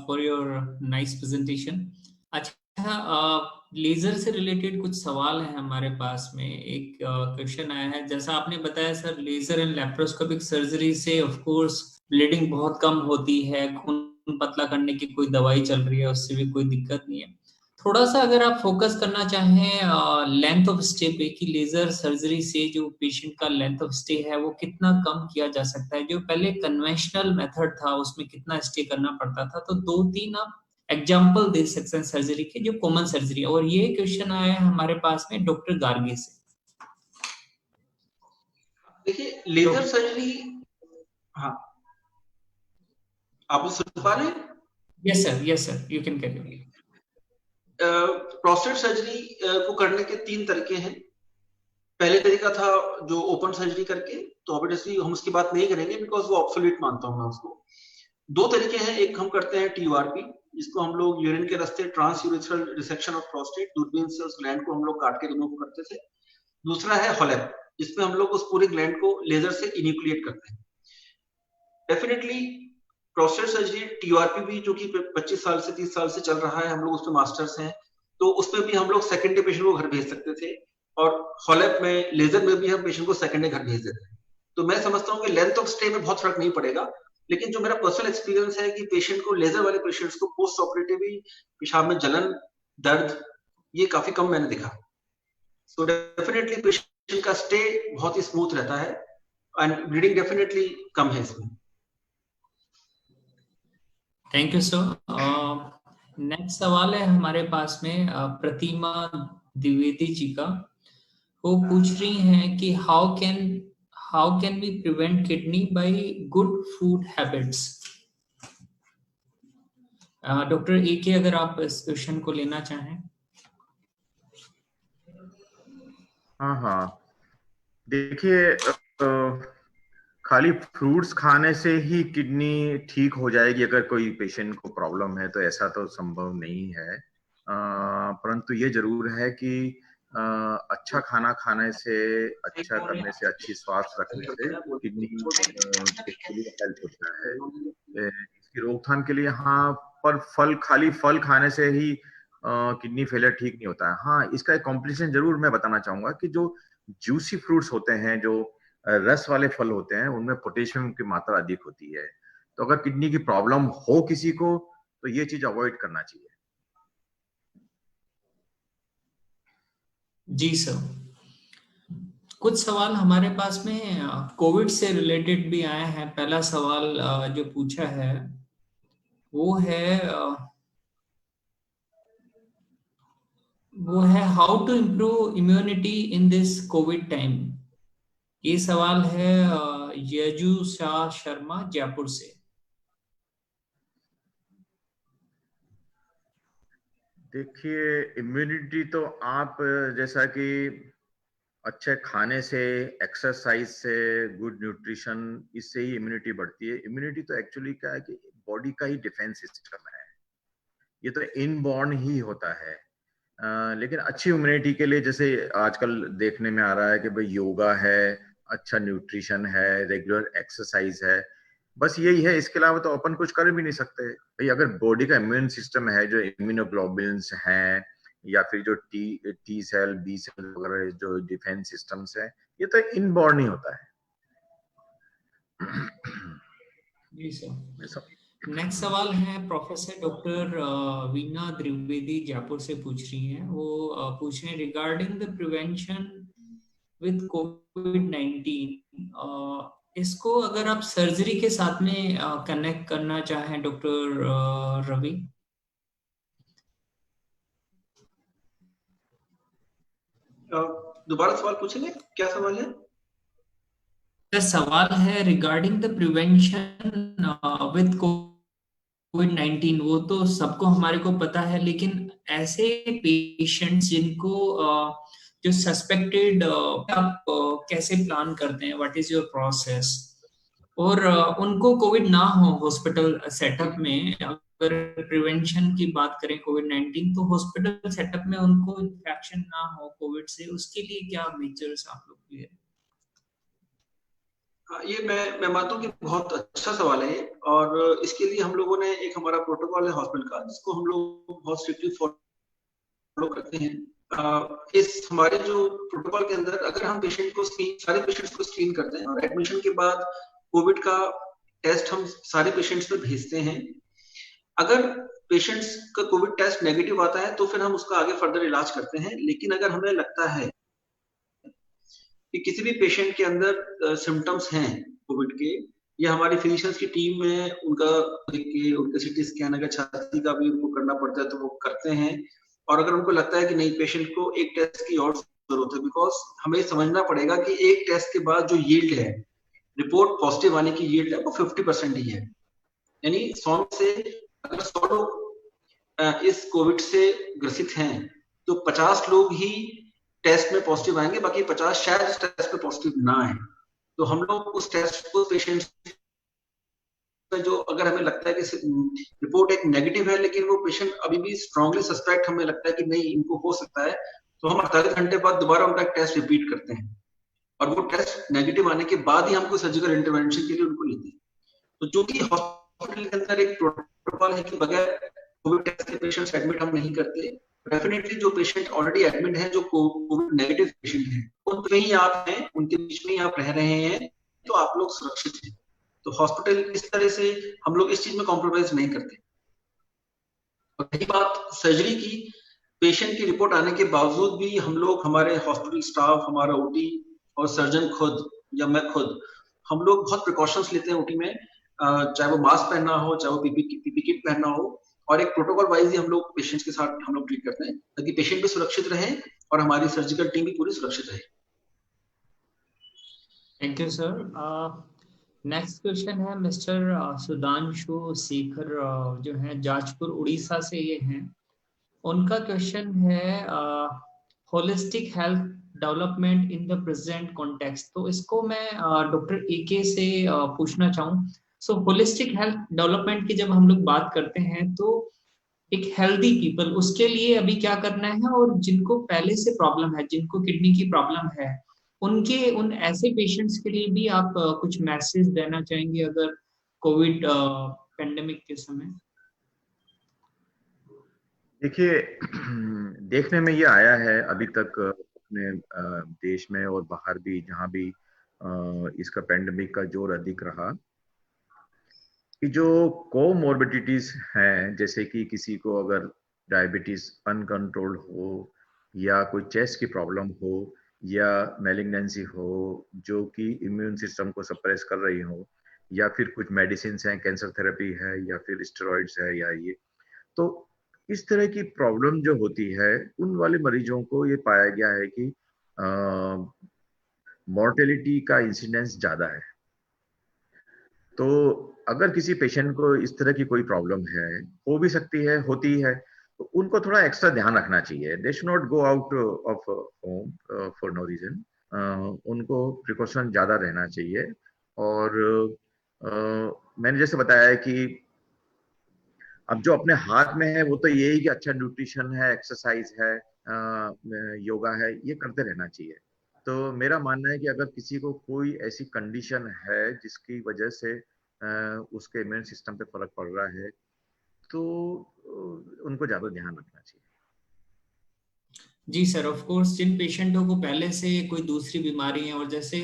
for your nice presentation. अच्छा, लेजर से रिलेटेड कुछ सवाल है हमारे पास में। एक क्वेश्चन आया है, जैसा आपने बताया sir, laser and laparoscopic surgery से ऑफ कोर्स ब्लीडिंग बहुत कम होती है, खून पतला करने की कोई दवाई चल रही है, उससे भी कोई दिक्कत नहीं है। थोड़ा सा अगर आप फोकस करना चाहें लेंथ ऑफ स्टे पे, कि लेजर सर्जरी से जो पेशेंट का लेंथ ऑफ स्टे है वो कितना कम किया जा सकता है, जो पहले कन्वेंशनल मेथड था उसमें कितना स्टे करना पड़ता था। तो 2-3 आप एग्जाम्पल दे सकते हैं सर्जरी के, जो कॉमन सर्जरी है। और ये क्वेश्चन आया है हमारे पास में डॉक्टर गार्गे से। देखिए, लेजर सर्जरी, हाँ, आप सुन पा रहे हैं? Yes sir, you can carry. Prostate surgery को करने के 3 तरीके हैं। पहले तरीका था जो ओपन सर्जरी करके, तो ऑब्वियसली हम उसकी बात नहीं करेंगे बिकॉज वो ऑब्सोल्यूट मानता हूं मैं उसको। 2 तरीके हैं, एक हम करते हैं TURP, जिसको हम लोग यूरिन के रास्ते trans urethral resection of prostate, दूरबीन से उस ग्लैंड को हम लोग काट के रिमूव करते थे। दूसरा है HOLEP, जिसमें हम लोग उस पूरे ग्लैंड को लेजर से इन्यूक्लिएट करते हैं। डेफिनेटली प्रोस्टेट सर्जरी TURP भी जो कि 25 साल से 30 साल से चल रहा है, हम लोग उसमें मास्टर्स हैं, तो उसमें भी हम लोग सेकेंड डे पेशेंट को घर भेज सकते थे, और HOLEP में, लेजर में भी हम पेशेंट को सेकेंड डे घर भेज देते हैं। तो मैं समझता हूँ कि लेंथ ऑफ स्टे में बहुत फर्क नहीं पड़ेगा, लेकिन जो मेरा पर्सनल एक्सपीरियंस है कि पेशेंट को, लेजर वाले पेशेंट्स को पोस्ट ऑपरेटिवली पेशाब में जलन, दर्द, ये काफी कम मैंने दिखा। तो डेफिनेटली पेशेंट का स्टे बहुत ही स्मूथ रहता है एंड ब्लीडिंग डेफिनेटली कम है इसमें। Thank you sir. नेक्स्ट सवाल है हमारे पास में प्रतिमा द्विवेदी जी का। वो पूछ रही हैं कि how can we prevent kidney by good food habits. Doctor AK, अगर आप इस क्वेश्चन को लेना चाहें। हाँ, देखिए, खाली फ्रूट्स खाने से ही किडनी ठीक हो जाएगी अगर कोई पेशेंट को प्रॉब्लम है, तो ऐसा तो संभव नहीं है। परंतु ये जरूर है कि अच्छा खाना खाने से, अच्छा करने से, अच्छी स्वास्थ्य रखने से किडनी के लिए हेल्प होता है। इसकी रोकथाम के लिए हाँ, पर खाली फल खाने से ही किडनी फेलियर ठीक नहीं होता है। हाँ, इसका एक कॉम्प्लिकेशन जरूर मैं बताना चाहूंगा कि जो जूसी फ्रूट्स होते हैं, जो रस वाले फल होते हैं, उनमें पोटेशियम की मात्रा अधिक होती है। तो अगर किडनी की प्रॉब्लम हो किसी को तो ये चीज अवॉइड करना चाहिए। जी सर, कुछ सवाल हमारे पास में कोविड से रिलेटेड भी आए हैं। पहला सवाल जो पूछा है वो है how to improve immunity in this covid time. ये सवाल है यजु शाह शर्मा जयपुर से। देखिए, इम्यूनिटी तो आप जैसा कि अच्छे खाने से, एक्सरसाइज से, गुड न्यूट्रिशन, इससे ही इम्यूनिटी बढ़ती है। इम्यूनिटी तो एक्चुअली क्या है कि बॉडी का ही डिफेंस सिस्टम है, ये तो इनबॉर्न ही होता है। लेकिन अच्छी इम्यूनिटी के लिए जैसे आजकल देखने में आ रहा है कि भाई योगा है, अच्छा न्यूट्रिशन है, रेगुलर एक्सरसाइज है, बस यही है। इसके अलावा तो अपन कुछ कर भी नहीं सकते भाई। अगर बॉडी का इम्यून सिस्टम है, जो इम्यूनोग्लोबुलिन्स हैं, या फिर जो टी सेल, बी सेल वगैरह जो डिफेंस सिस्टम्स है, ये तो इनबॉर्न ही होता है। जी सर, नेक्स्ट सवाल है प्रोफेसर डॉक्टर वीना द्विवेदी जयपुर से पूछ रही हैं। वो पूछ रहे हैं रिगार्डिंग द प्रिवेंशन विद कोविड-19। इसको अगर आप सर्जरी के साथ में कनेक्ट करना चाहें डॉक्टर रवि। दोबारा सवाल पूछेंगे, क्या सवाल है? सवाल है रिगार्डिंग द प्रिवेंशन विद कोविड-19। वो तो सबको हमारे को पता है, लेकिन ऐसे पेशेंट्स जिनको जो सस्पेक्टेड, आप कैसे प्लान करते हैं, व्हाट इज योर प्रोसेस? और उनको कोविड ना हो हॉस्पिटल सेटअप में, अगर प्रिवेंशन की बात करें कोविड-19, तो हॉस्पिटल सेटअप में उनको इन्फेक्शन ना हो कोविड से, उसके लिए क्या मेजर्स आप लोग ले? ये मैं मानता हूँ कि बहुत अच्छा सवाल है, और इसके लिए हम लोगों ने एक हमारा प्रोटोकॉल है हॉस्पिटल का, जिसको हम लोग बहुत स्ट्रिक्टली फॉलो करते हैं। इस हमारे जो प्रोटोकॉल के अंदर अगर हम सारे पेशेंट्स को स्क्रीन करते हैं, और एडमिशन के बाद कोविड का टेस्ट हम सारे पेशेंट्स पे भेजते हैं। अगर पेशेंट्स का कोविड टेस्ट नेगेटिव आता है तो फिर हम उसका आगे फर्दर इलाज करते हैं। लेकिन अगर हमें लगता है कि किसी भी पेशेंट के अंदर सिम्टम्स हैं कोविड के, या हमारी फिजिशियंस की टीम में उनका देख के उनका सीटी स्कैन, अगर छाती का भी उनको करना पड़ता है तो वो करते हैं। और अगर उनको लगता है कि नहीं, पेशेंट को एक टेस्ट की और जरूरत है, बिकॉज हमें समझना पड़ेगा कि एक टेस्ट के बाद जो यील्ड है, रिपोर्ट पॉजिटिव आने की यील्ड है, वो 50% ही है। यानी 100 से अगर 100 लोग इस कोविड से ग्रसित हैं तो 50 लोग ही टेस्ट में पॉजिटिव आएंगे, बाकी 50 शायद इस टेस्ट में पॉजिटिव ना आए। तो हम लोग उस टेस्ट को पेशेंट्स में, जो अगर हमें लगता है कि रिपोर्ट एक नेगेटिव है लेकिन वो पेशेंट अभी भी स्ट्रांगली सस्पेक्ट, हमें लगता है कि नहीं इनको हो सकता है, तो हम 48 घंटे बाद दोबारा उनका टेस्ट रिपीट करते हैं, और वो टेस्ट नेगेटिव आने के बाद ही हमको सर्जिकल इंटरवेंशन के लिए उनको लेते हैं। तो जो कि हॉस्पिटल के अंदर एक प्रोटोकॉल है कि बगैर कोविड टेस्ट के पेशेंट्स एडमिट हम नहीं करते। डेफिनेटली जो पेशेंट ऑलरेडी एडमिट है, जो कोविड नेगेटिव पेशेंट है, उनमें ही आप हैं, उनके बीच में ही आप रह रहे हैं, तो आप लोग सुरक्षित हैं। तो हॉस्पिटल इस तरह से हम लोग इस चीज में कॉम्प्रोमाइज नहीं करते। और रही बात सर्जरी की, पेशेंट की रिपोर्ट आने के बावजूद भी हम लोग, हमारे हॉस्पिटल स्टाफ, हमारा ओटी और सर्जन खुद या मैं खुद, हम लोग बहुत प्रिकॉशंस लेते हैं ओटी में, चाहे वो मास्क पहनना हो, चाहे वो पीपी किट पहनना हो, और एक प्रोटोकॉल वाइज ही हम लोग पेशेंट्स के साथ हम लोग ट्रीट करते हैं, ताकि पेशेंट भी सुरक्षित रहे और हमारी सर्जिकल टीम भी पूरी सुरक्षित रहे। Thank you sir. Next question है मिस्टर सुधांशु शेखर, जो है जाजपुर उड़ीसा से ये हैं। उनका क्वेश्चन है holistic health development in the present context. तो इसको मैं डॉक्टर एके से पूछना चाहूँ। सो होलिस्टिक हेल्थ डेवलपमेंट की जब हम लोग बात करते हैं तो एक हेल्दी पीपल, उसके लिए अभी क्या करना है, और जिनको पहले से प्रॉब्लम है, जिनको किडनी की प्रॉब्लम है, उन ऐसे पेशेंट्स के लिए भी आप कुछ मैसेज देना चाहेंगे अगर कोविड पेंडेमिक के समय? देखिए, देखने में ये आया है अभी तक अपने देश में और बाहर भी, जहाँ भी इसका पेंडेमिक का जोर अधिक रहा, कि जो कोमोर्बिडिटीज हैं, जैसे कि किसी को अगर डायबिटीज अनकंट्रोल्ड हो, या कोई चेस्ट की प्रॉब्लम हो, या मैलिग्नेंसी हो जो कि इम्यून सिस्टम को सप्रेस कर रही हो, या फिर कुछ मेडिसिन हैं, कैंसर थेरेपी है, या फिर स्टेरॉइड्स है, या ये, तो इस तरह की प्रॉब्लम जो होती है, उन वाले मरीजों को ये पाया गया है कि मॉर्टेलिटी का इंसिडेंस ज्यादा है। तो अगर किसी पेशेंट को इस तरह की कोई प्रॉब्लम है, हो भी सकती है, होती है, तो उनको थोड़ा एक्स्ट्रा ध्यान रखना चाहिए। They should not go out of home for no reason. उनको प्रिकॉशन ज्यादा रहना चाहिए। और मैंने जैसे बताया है कि अब जो अपने हाथ में है वो तो यही कि अच्छा न्यूट्रिशन है, एक्सरसाइज है, योगा है, ये करते रहना चाहिए। तो मेरा मानना है कि अगर किसी को कोई ऐसी कंडीशन है जिसकी वजह से उसके इम्यून सिस्टम पे फर्क पड़ रहा है, तो उनको ज्यादा ध्यान रखना चाहिए। जी सर, ऑफ कोर्स जिन पेशेंटों को पहले से कोई दूसरी बीमारी है, और जैसे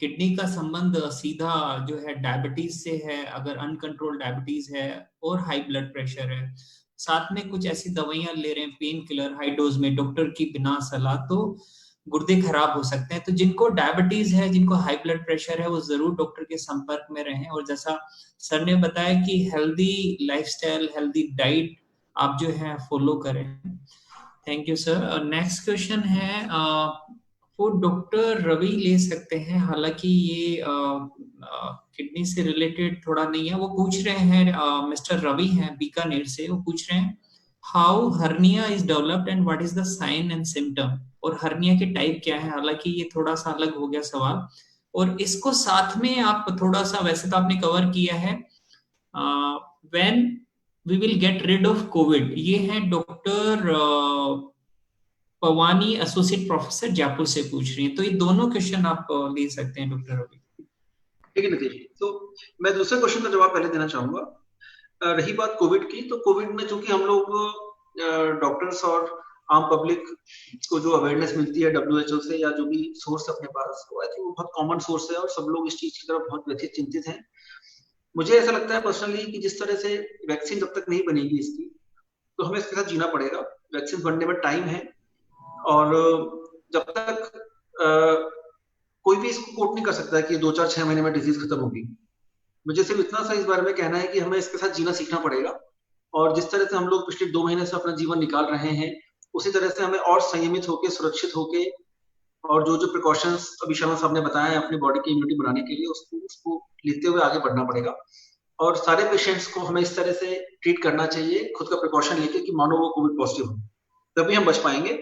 किडनी का संबंध सीधा जो है डायबिटीज से है, अगर अनकंट्रोल्ड डायबिटीज है और हाई ब्लड प्रेशर है, साथ में कुछ ऐसी दवाइयां ले रहे हैं पेन किलर हाई डोज में डॉक्टर की बिना सलाह, तो गुर्दे खराब हो सकते हैं। तो जिनको डायबिटीज है, जिनको हाई ब्लड प्रेशर है, वो जरूर डॉक्टर के संपर्क में रहें। और जैसा सर ने बताया कि हेल्दी लाइफस्टाइल, हेल्दी डाइट आप जो है फॉलो करें। Thank you sir. Next question है वो डॉक्टर रवि ले सकते हैं, हालांकि ये किडनी से रिलेटेड थोड़ा नहीं है। वो पूछ रहे हैं, मिस्टर रवि हैं बीकानेर से, वो पूछ रहे हैं how hernia is developed and what is the sign and symptom, और हर्निया के टाइप क्या है। हालांकि ये थोड़ा सा अलग हो गया सवाल, और इसको साथ में आप थोड़ा सा, वैसे तो आपने कवर किया है, when we will get rid of covid. ये है doctor Pawani, associate professor Jaipur से पूछ रही हैं। तो ये दोनों क्वेश्चन आप ले सकते हैं डॉक्टर रवि। ठीक है नितिन जी, तो मैं दूसरे क्वेश्चन का जवाब पहले देना चाहूंगा। रही बात कोविड की, तो कोविड में चूंकि हम लोग डॉक्टर्स और आम पब्लिक को जो अवेयरनेस मिलती है WHO से या जो भी सोर्स अपने पास, वो आई थिंक वो बहुत कॉमन सोर्स है और सब लोग इस चीज की तरफ बहुत व्यथित चिंतित हैं। मुझे ऐसा लगता है पर्सनली कि जिस तरह से वैक्सीन जब तक नहीं बनेगी इसकी, तो हमें इसके साथ जीना पड़ेगा। वैक्सीन बनने में टाइम है, और जब तक कोई भी इसको कोट नहीं कर सकता है कि 2-4-6 महीने में डिजीज खत्म होगी। मुझे सिर्फ इतना सा इस बारे में कहना है कि हमें इसके साथ जीना सीखना पड़ेगा, और जिस तरह से हम लोग पिछले 2 महीने से अपना जीवन निकाल रहे हैं, उसी तरह से हमें और संयमित होकर, सुरक्षित होकर, और जो जो प्रिकॉशंस अभी शर्मा साहब ने बताया है अपनी बॉडी की इम्यूनिटी बनाने के लिए, उसको लेते हुए आगे बढ़ना पड़ेगा। और सारे पेशेंट्स को हमें इस तरह से ट्रीट करना चाहिए, खुद का प्रिकॉशन लेके, कि मानो वो कोविड पॉजिटिव हो, तभी हम बच पाएंगे।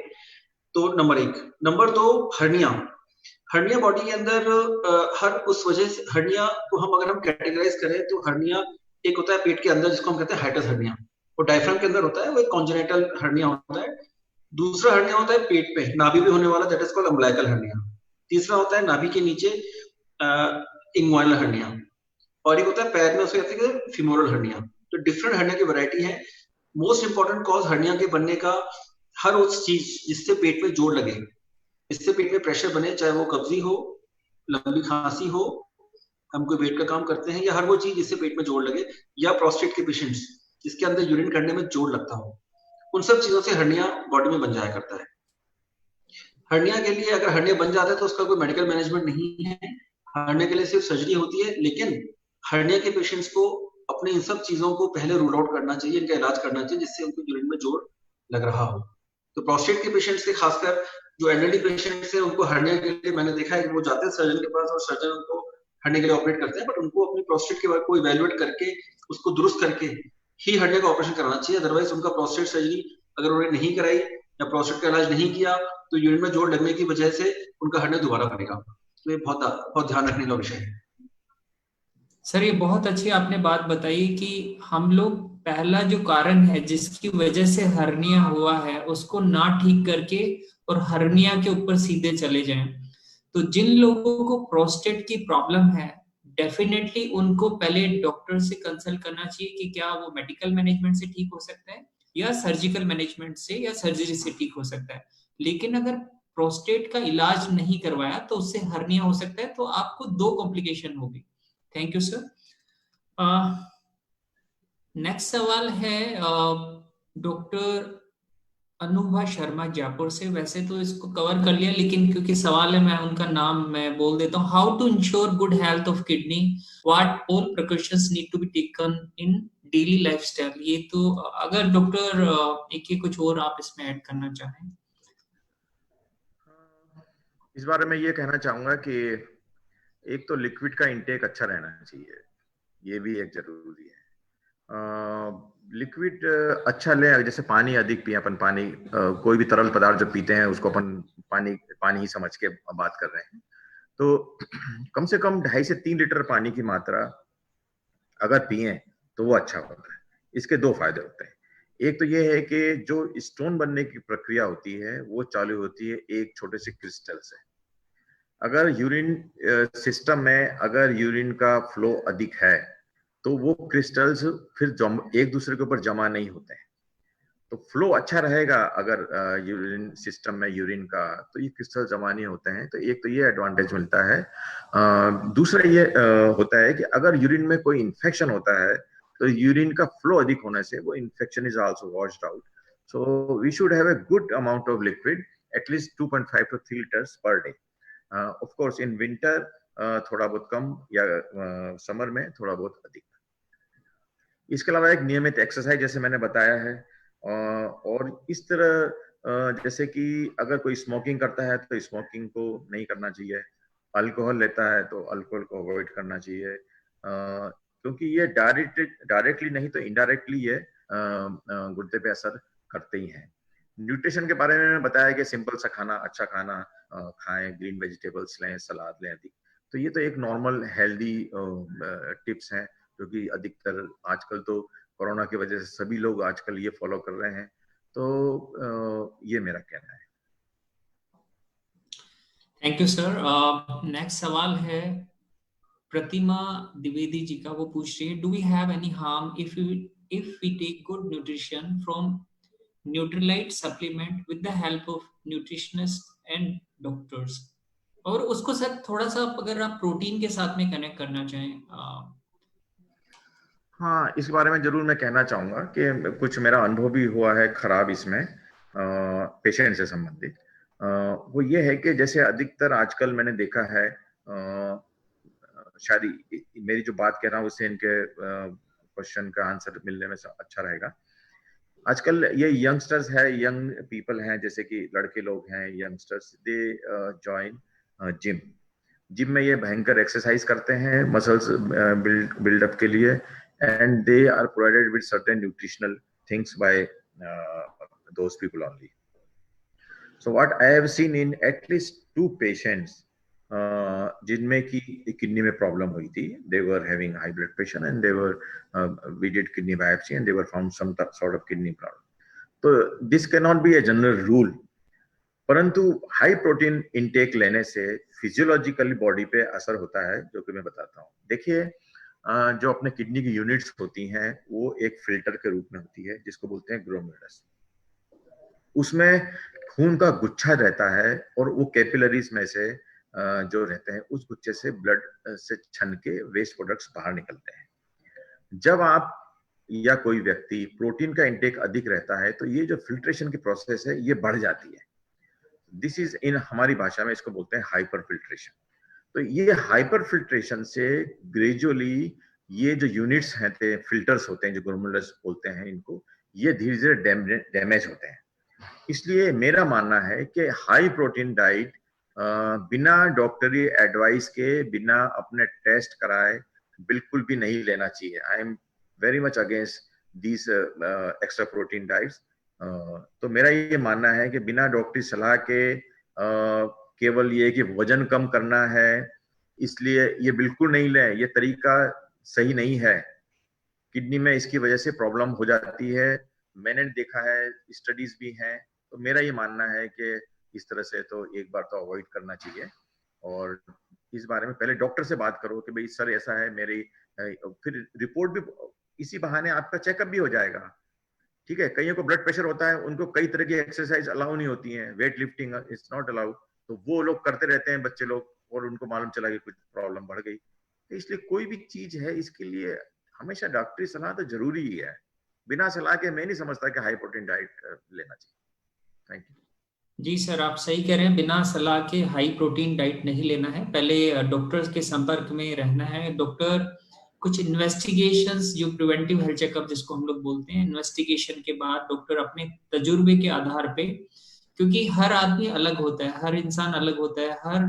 तो नंबर 1। नंबर 2, हर्निया बॉडी के अंदर हर उस वजह से, हर्निया को अगर हम कैटेगराइज करें तो हर्निया एक होता है पेट के अंदर जिसको हम कहते हैं हाइटस हर्निया, वो डायफ्राम के अंदर होता है, वो एक कॉन्जेनिटल हर्निया होता है। दूसरा हर्निया होता है पेट पे, नाभि पे होने वाला, that is called umbilical hernia. तीसरा होता है नाभि के नीचे, इंग्वाइनल हर्निया। और एक होता है पैर में, उसे कहते हैं फीमोरल हर्निया। तो डिफरेंट हर्निया की वैरायटी है। मोस्ट इंपॉर्टेंट कॉज हर्निया के बनने का हर उस चीज जिससे पेट में जोड़ लगे, इससे पेट में प्रेशर बने, चाहे वो कब्जी हो, लंबी खांसी हो, हम कोई वेट का काम करते हैं, या हर वो चीज जिससे पेट में जोड़ लगे, या प्रोस्टेट के पेशेंट्स जिसके अंदर यूरिन करने में जोड़ लगता हो, उन सब चीजों से हर्निया बॉडी में बन जाया करता है। हर्निया के लिए अगर हर्निया बन जाता है तो उसका कोई मेडिकल मैनेजमेंट नहीं है। हर्निया के लिए सिर्फ सर्जरी होती है, लेकिन हर्निया के पेशेंट्स को अपने इन सब चीजों को पहले रूल आउट करना चाहिए, इनका इलाज करना चाहिए, जिससे उनको यूरिन में जोड़ लग रहा हो। तो प्रोस्टेट के पेशेंट्स के, खासकर जो एल्डरली पेशेंट्स हैं, उनको हर्निया के लिए मैंने देखा है कि वो जाते हैं सर्जन के पास, और सर्जन उनको हर्निया के लिए ऑपरेट करते हैं, बट उनको अपनी प्रोस्टेट के बारे को इवेल्युएट करके, उसको दुरुस्त करके ही हर्निया का ऑपरेशन कराना चाहिए। अदरवाइज उनका प्रोस्टेट सर्जरी अगर उन्होंने नहीं कराई या प्रोस्टेट का इलाज नहीं किया, तो यूरिन में जोड़ लगने की वजह से उनका हर्निया दोबारा बनेगा। तो ये बहुत ध्यान रखने का विषय है। सर, ये बहुत अच्छी आपने बात बताई कि हम लोग पहला जो कारण है जिसकी वजह से हर्निया हुआ है उसको ना ठीक करके और हर्निया के ऊपर सीधे चले जाएं। तो जिन लोगों को प्रोस्टेट की प्रॉब्लम है, डेफिनेटली उनको पहले डॉक्टर से कंसल्ट करना चाहिए कि क्या वो मेडिकल मैनेजमेंट से ठीक हो सकता है, या सर्जिकल मैनेजमेंट से या सर्जरी से ठीक हो सकता है। लेकिन अगर प्रोस्टेट का इलाज नहीं करवाया तो उससे हर्निया हो सकता है, तो आपको 2 कॉम्प्लिकेशन होगी। Thank you sir. नेक्स्ट सवाल है डॉक्टर अनुभा शर्मा जयपुर से। वैसे तो इसको कवर कर लिया, लेकिन क्योंकि सवाल है मैं उनका नाम मैं बोल देता हूँ। How to ensure good health of kidney, what all precautions need to be taken in daily lifestyle. ये तो अगर डॉक्टर एक कुछ और आप इसमें ऐड करना चाहें। इस बारे में ये कहना चाहूंगा कि एक तो लिक्विड का इंटेक अच्छा रहना चाहिए, ये भी एक जरूरी है। लिक्विड अच्छा लें, जैसे पानी अधिक पिए अपन। पानी कोई भी तरल पदार्थ जब पीते हैं उसको अपन पानी पानी ही समझ के बात कर रहे हैं, तो कम से कम 2.5 से 3 लीटर पानी की मात्रा अगर पिए तो वो अच्छा होता है। इसके 2 फायदे होते हैं। एक तो ये है कि जो स्टोन बनने की प्रक्रिया होती है वो चालू होती है एक छोटे से क्रिस्टल से। अगर यूरिन सिस्टम में अगर यूरिन का फ्लो अधिक है तो वो क्रिस्टल्स फिर एक दूसरे के ऊपर जमा नहीं होते हैं। तो फ्लो अच्छा रहेगा अगर यूरिन सिस्टम में यूरिन का, तो ये क्रिस्टल जमा नहीं होते हैं। तो एक तो ये एडवांटेज मिलता है। दूसरा ये होता है कि अगर यूरिन में कोई इन्फेक्शन होता है तो यूरिन का फ्लो अधिक होने से वो infection is also washed out. So we should have a good amount of liquid, at least 2.5 to 3 liters per day. Of course in winter थोड़ा बहुत कम, या समर में थोड़ा बहुत अधिक। इसके अलावा एक नियमित एक्सरसाइज जैसे मैंने बताया है, और इस तरह जैसे कि अगर कोई स्मोकिंग करता है तो स्मोकिंग को नहीं करना चाहिए। अल्कोहल लेता है तो अल्कोहल को अवॉइड करना चाहिए, क्योंकि ये डायरेक्टली नहीं तो इनडायरेक्टली ये गुर्दे पे असर करते ही हैं। न्यूट्रिशन के बारे में बताया कि सिंपल सा खाना, अच्छा खाना खाएं, ग्रीन वेजिटेबल्स लें, सलाद लें अधिक। तो ये तो एक नॉर्मल हेल्दी टिप्स हैं, क्योंकि अधिकतर आजकल तो कोरोना की वजह से सभी लोग आजकल ये फॉलो कर रहे हैं। तो ये मेरा कहना है। Thank you sir. नेक्स्ट सवाल है प्रतिमा द्विवेदी जी का। वो पूछ रही है, do we have any harm if we take good nutrition from Nutrilite supplement with the help of nutritionist and doctors. और उसको सर थोड़ा सा अगर आप प्रोटीन के साथ में कनेक्ट करना चाहें। हाँ, इस बारे में जरूर मैं कहना चाहूंगा कि कुछ मेरा अनुभव भी हुआ है खराब इसमें, पेशेंट से संबंधित। वो ये है कि जैसे अधिकतर आजकल मैंने देखा है, शायद मेरी जो बात कह रहा हूँ उससे इनके क्वेश्चन का आंसर मिलने में अच्छा रहेगा। आजकल ये यंगस्टर्स है, यंग पीपल हैं, जैसे कि लड़के लोग हैं, youngsters, they join gym. Gym में ये भयंकर एक्सरसाइज करते हैं मसल्स बिल्डअप के लिए, and they are provided with certain nutritional things by those people only. So what I have seen in at least 2 patients जिनमें की किडनी में प्रॉब्लम हुई थी, they were having high blood pressure and they were we did kidney biopsy and they were found some sort of kidney problem. तो this cannot be a general rule, परंतु high protein intake लेने से physiologically body पे असर होता है, जो कि मैं बताता हूँ। देखिए, जो अपने किडनी की यूनिट्स होती हैं वो एक फिल्टर के रूप में होती है जिसको बोलते हैं ग्लोमेरुलस। उसमें खून का गुच्छा रहता है और वो कैपिलरीज में से जो रहते हैं उस गुच्छे से ब्लड से छन के वेस्ट प्रोडक्ट्स बाहर निकलते हैं। जब आप या कोई व्यक्ति प्रोटीन का इंटेक अधिक रहता है तो ये जो फिल्ट्रेशन की प्रोसेस है ये बढ़ जाती है। दिस इज इन हमारी भाषा में इसको बोलते हैं हाइपर फिल्ट्रेशन। तो ये हाइपर फिल्ट्रेशन से ग्रेजुअली ये जो यूनिट्स हैं, फिल्टर्स होते हैं जो ग्लोमेरुलस बोलते हैं इनको, ये धीरे धीरे डैमेज होते हैं। इसलिए मेरा मानना है कि हाई प्रोटीन डाइट बिना डॉक्टरी एडवाइस के, बिना अपने टेस्ट कराए बिल्कुल भी नहीं लेना चाहिए। I am very much against this extra protein diets. तो मेरा ये मानना है कि बिना डॉक्टरी सलाह के केवल ये कि वजन कम करना है इसलिए ये बिल्कुल नहीं लें, ये तरीका सही नहीं है। किडनी में इसकी वजह से प्रॉब्लम हो जाती है, मैंने देखा है, स्टडीज भी हैं। तो मेरा ये मानना है कि इस तरह से तो एक बार तो अवॉइड करना चाहिए, और इस बारे में पहले डॉक्टर से बात करो कि भाई सर ऐसा है मेरी, फिर रिपोर्ट भी, इसी बहाने आपका चेकअप भी हो जाएगा। ठीक है, कईयों को ब्लड प्रेशर होता है, उनको कई तरह की एक्सरसाइज अलाउ नहीं होती है, weight lifting is not allowed, तो वो लोग करते रहते हैं बच्चे लोग, और उनको मालूम चला कि कुछ प्रॉब्लम बढ़ गई। तो इसलिए कोई भी चीज है इसके लिए हमेशा डॉक्टरी सलाह तो जरूरी ही है। बिना सलाह के मैं नहीं समझता कि हाई प्रोटीन डाइट लेना चाहिए। Thank you. जी सर, आप सही कह रहे हैं, बिना सलाह के हाई प्रोटीन डाइट नहीं लेना है, पहले डॉक्टर के संपर्क में रहना है। डॉक्टर कुछ इन्वेस्टिगेशंस, जो प्रिवेंटिव हेल्थ चेकअप जिसको हम लोग बोलते हैं, इन्वेस्टिगेशन के बाद डॉक्टर अपने तजुर्बे के आधार पे, क्योंकि हर आदमी अलग होता है, हर इंसान अलग होता है, हर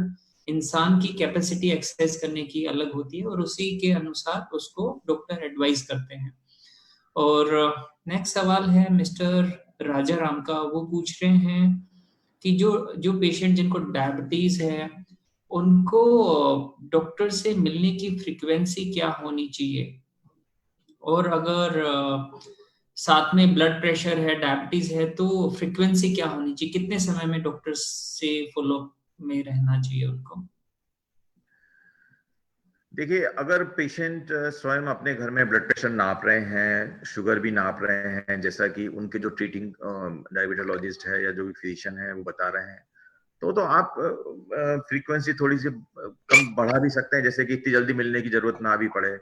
इंसान की कैपेसिटी एक्सरसाइज करने की अलग होती है, और उसी के अनुसार उसको डॉक्टर एडवाइस करते हैं। और नेक्स्ट सवाल है मिस्टर राजा राम का। वो पूछ रहे हैं कि जो पेशेंट जिनको डायबिटीज है, उनको डॉक्टर से मिलने की फ्रीक्वेंसी क्या होनी चाहिए, और अगर साथ में ब्लड प्रेशर है, डायबिटीज है, तो फ्रीक्वेंसी क्या होनी चाहिए, कितने समय में डॉक्टर से फॉलो में रहना चाहिए उनको? देखिए, अगर पेशेंट स्वयं अपने घर में ब्लड प्रेशर नाप रहे हैं, शुगर भी नाप रहे हैं, जैसा कि उनके जो ट्रीटिंग डायबिटोलॉजिस्ट है या जो भी फिजिशियन है वो बता रहे हैं, तो आप फ्रीक्वेंसी थोड़ी सी कम बढ़ा भी सकते हैं, जैसे कि इतनी जल्दी मिलने की जरूरत ना भी पड़े।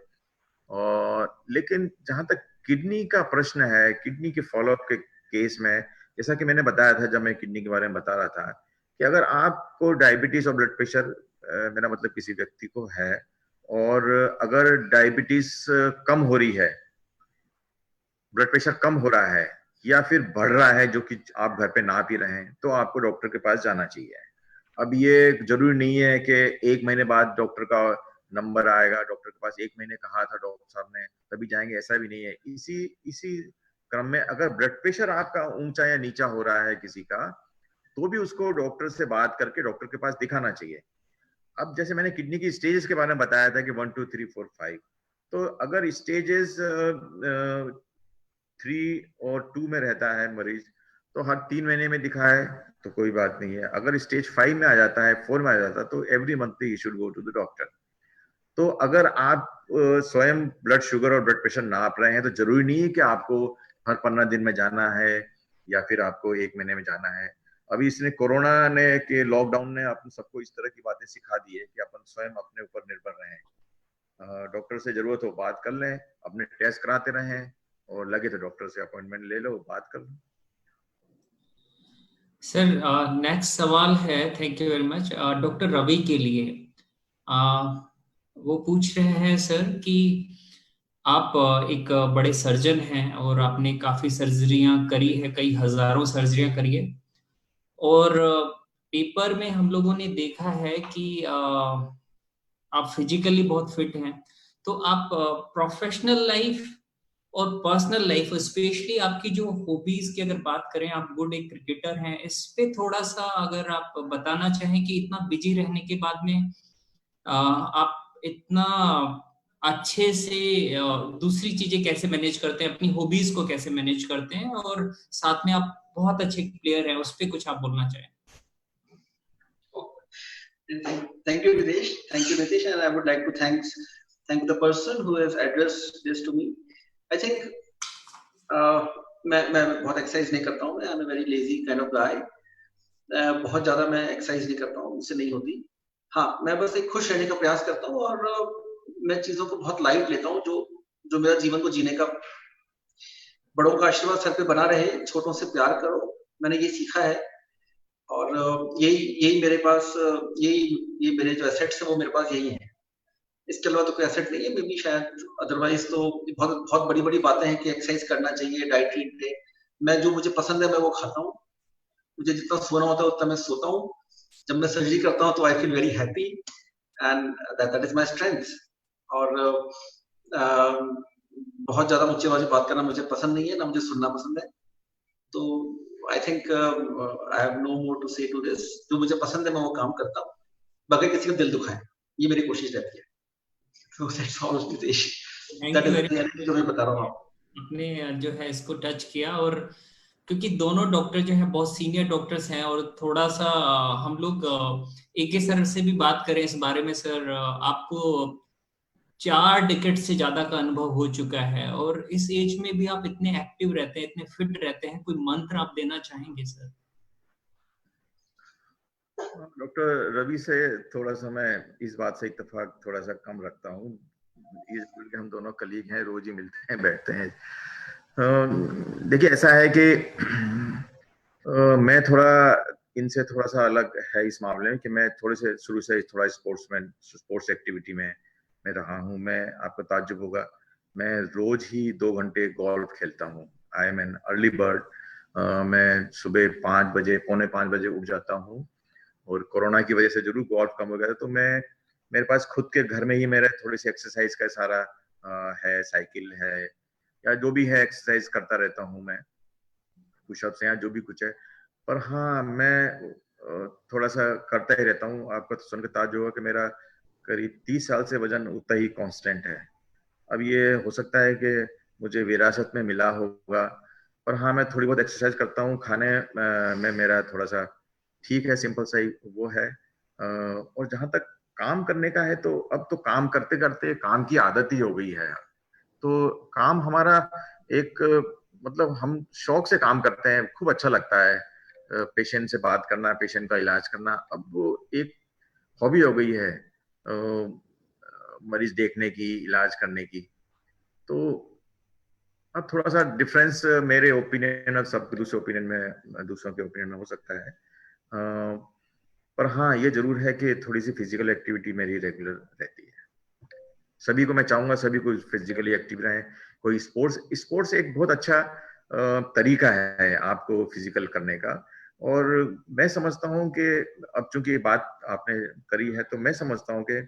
और लेकिन जहां तक किडनी का प्रश्न है, किडनी के फॉलोअप के केस में, जैसा कि मैंने बताया था जब मैं किडनी के बारे में बता रहा था, कि अगर आपको डायबिटीज और ब्लड प्रेशर, मेरा मतलब किसी व्यक्ति को है, और अगर डायबिटीज कम हो रही है, ब्लड प्रेशर कम हो रहा है या फिर बढ़ रहा है, जो कि आप घर पे नाप ही रहे हैं, तो आपको डॉक्टर के पास जाना चाहिए। अब ये जरूरी नहीं है कि 1 महीने बाद डॉक्टर का नंबर आएगा, डॉक्टर के पास 1 महीने कहा था डॉक्टर साहब ने तभी जाएंगे, ऐसा भी नहीं है। इसी क्रम में अगर ब्लड प्रेशर आपका ऊंचा या नीचा हो रहा है किसी का, तो भी उसको डॉक्टर से बात करके डॉक्टर के पास दिखाना चाहिए। अब जैसे मैंने किडनी की स्टेजेस के बारे में बताया था कि 1 2 3 4 5, तो अगर स्टेजेस 3 और 2 में रहता है मरीज, तो हर 3 महीने में दिखाए तो कोई बात नहीं है। अगर स्टेज 5 में आ जाता है, 4 में आ जाता है, तो every month he should go to the doctor. तो अगर आप स्वयं ब्लड शुगर और ब्लड प्रेशर नाप रहे हैं, तो जरूरी नहीं है कि आपको हर 15 दिन में जाना है या फिर आपको 1 महीने में जाना है। अभी इसने कोरोना ने के लॉकडाउन ने अपन सबको इस तरह की बातें सिखा दी है कि अपन स्वयं अपने ऊपर निर्भर रहें। डॉक्टर से जरूरत हो बात कर लें, अपने टेस्ट कराते रहें, और लगे तो डॉक्टर से अपॉइंटमेंट ले लो, बात कर लो। सर नेक्स्ट सवाल है, thank you very much, doctor Ravi के लिए। वो पूछ रहे हैं सर कि आप एक बड़े सर्जन हैं और आपने काफी सर्जरियां करी है, कई हजारों सर्जरियां करी है, और पेपर में हम लोगों ने देखा है कि आप फिजिकली बहुत फिट हैं, तो आप प्रोफेशनल लाइफ और पर्सनल लाइफ, स्पेशली आपकी जो हॉबीज की अगर बात करें, आप गुड एक क्रिकेटर हैं, इस पे थोड़ा सा अगर आप बताना चाहें कि इतना बिजी रहने के बाद में आप इतना अच्छे से दूसरी चीजें कैसे मैनेज करते हैं, अपनी हॉबीज को कैसे मैनेज करते हैं, और साथ में आप बहुत अच्छे प्लेयर हैं, उस पे कुछ आप बोलना चाहें? Thank you, Nitesh. Thank you, Nitesh, and I would like to thank the person who has addressed this to me. I think मैं बहुत एक्सरसाइज नहीं करता हूँ, मैं I'm a very lazy kind of guy. बहुत ज्यादा मैं एक्सरसाइज नहीं करता हूँ, मुझसे नहीं होती। हाँ, मैं बस एक खुश रहने का प्रयास करता हूँ, और मैं चीजों को बहुत लाइट लेता हूँ, जो मेरा जीवन को जीने का। बड़ों का आशीर्वाद सर पे बना रहे, छोटों से प्यार करो, मैंने ये सीखा है। और यही मेरे पास, ये मेरे जो एसेट्स है वो मेरे पास यही है। इसके अलावा तो कोई एसेट नहीं है। मे बी शायद अदरवाइज तो बहुत बड़ी बड़ी बातें हैं कि एक्सरसाइज करना चाहिए, डाइट ट्रीट। मैं जो मुझे पसंद है मैं वो खाता हूँ, मुझे जितना सोना होता है उतना मैं सोता हूँ। जब मैं सर्जरी करता हूँ तो I feel very happy, and that is my strength. और बहुत ज्यादा ऊंची आवाज में बात करना मुझे पसंद नहीं है, ना मुझे सुनना पसंद है। तो I think I have no more to say to this. जो मुझे पसंद है मैं वो काम करता हूँ, बगैर किसी का दिल दुखाए, ये मेरी कोशिश रहती है। So that's all, Nitesh. That is the reality जो मैं बता रहा हूँ। आपने जो है इसको टच किया, और क्योंकि दोनों डॉक्टर जो है बहुत सीनियर डॉक्टर्स हैं, और थोड़ा सा हम लोग AK सर से भी बात करें इस बारे में। सर, आपको 4 डिकेड से ज्यादा का अनुभव हो चुका है, और इस एज में भी आप इतने एक्टिव रहते हैं, इतने फिट रहते हैं। कोई मंत्र आप देना चाहेंगे सर? डॉक्टर रवि से थोड़ा सा मैं इस बात से इत्तेफाक थोड़ा सा कम रखता हूँ। ये हम दोनों कलीग हैं, रोज ही मिलते हैं, बैठते हैं। देखिए ऐसा है कि मैं थोड़ा इनसे थोड़ा सा अलग है इस मामले में कि मैं थोड़े से शुरू से थोड़ा स्पोर्ट्स एक्टिविटी में मैं रहा हूँ। मैं आपको ताज्जुब होगा, मैं रोज ही 2 घंटे गोल्फ खेलता हूँ। I am an early bird. मैं सुबह 5 बजे, पौने 5 बजे उठ जाता हूँ, और कोरोना की वजह से जरूर गोल्फ कम हो गया था, तो मेरे पास खुद के घर में ही मेरा थोड़ी सी एक्सरसाइज का सारा है, साइकिल है या जो भी है, एक्सरसाइज करता रहता हूँ मैं, पुशअप्स या जो भी कुछ है। पर हाँ, मैं थोड़ा सा करता ही रहता हूँ। आपका तो सुनकर ताज्जुब होगा कि मेरा करीब 30 साल से वजन उतना ही कांस्टेंट है। अब ये हो सकता है कि मुझे विरासत में मिला होगा, पर हाँ, मैं थोड़ी बहुत एक्सरसाइज करता हूँ। खाने में मेरा थोड़ा सा ठीक है, सिंपल सा ही वो है। और जहां तक काम करने का है, तो अब तो काम करते करते काम की आदत ही हो गई है। तो काम हमारा एक मतलब हम शौक से काम करते हैं, खूब अच्छा लगता है पेशेंट से बात करना, पेशेंट का इलाज करना। अब वो एक हॉबी हो गई है, मरीज देखने की, इलाज करने की। तो अब थोड़ा सा डिफरेंस मेरे ओपिनियन और सब दूसरे ओपिनियन में, दूसरों के ओपिनियन में हो सकता है। पर हाँ, ये जरूर है कि थोड़ी सी फिजिकल एक्टिविटी मेरी रेगुलर रहती है। सभी को मैं चाहूंगा, सभी को फिजिकली एक्टिव रहें। कोई स्पोर्ट्स एक बहुत अच्छा तरीका है आपको फिजिकल करने का। और मैं समझता हूँ कि अब चूंकि बात आपने करी है, तो मैं समझता हूँ कि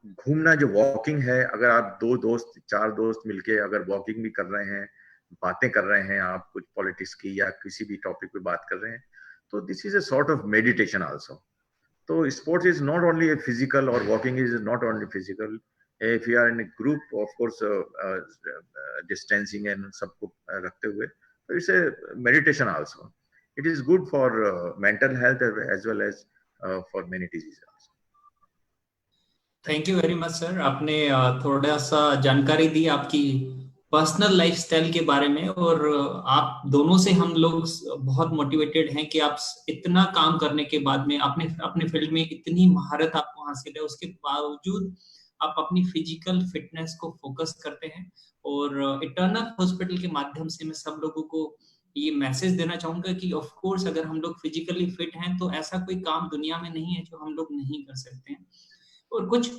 घूमना, जो वॉकिंग है, अगर आप 2 दोस्त 4 दोस्त मिलके अगर वॉकिंग भी कर रहे हैं, बातें कर रहे हैं, आप कुछ पॉलिटिक्स की या किसी भी टॉपिक पे बात कर रहे हैं, तो this is a sort of meditation also. तो sports is not only a physical, or walking is not only physical. If you are in a group, of course, distancing and सबको रखते हुए, so it's a meditation also. It is good for mental health as well as for many diseases also. Thank you very much sir. आपने थोड़ा सा जानकारी दी आपकी personal lifestyle के बारे में, और आप दोनों से हम लोग बहुत मोटिवेटेड हैं कि आप इतना काम करने के बाद में आपने अपने फील्ड में इतनी महारत आपको हासिल है, उसके बावजूद आप अपनी फिजिकल फिटनेस को फोकस करते हैं। और इटर्नल हॉस्पिटल के माध्यम से मैं सब लोगों को ये मैसेज देना चाहूंगा कि ऑफ कोर्स अगर हम लोग फिजिकली फिट हैं तो ऐसा कोई काम दुनिया में नहीं है जो हम लोग नहीं कर सकते हैं। और कुछ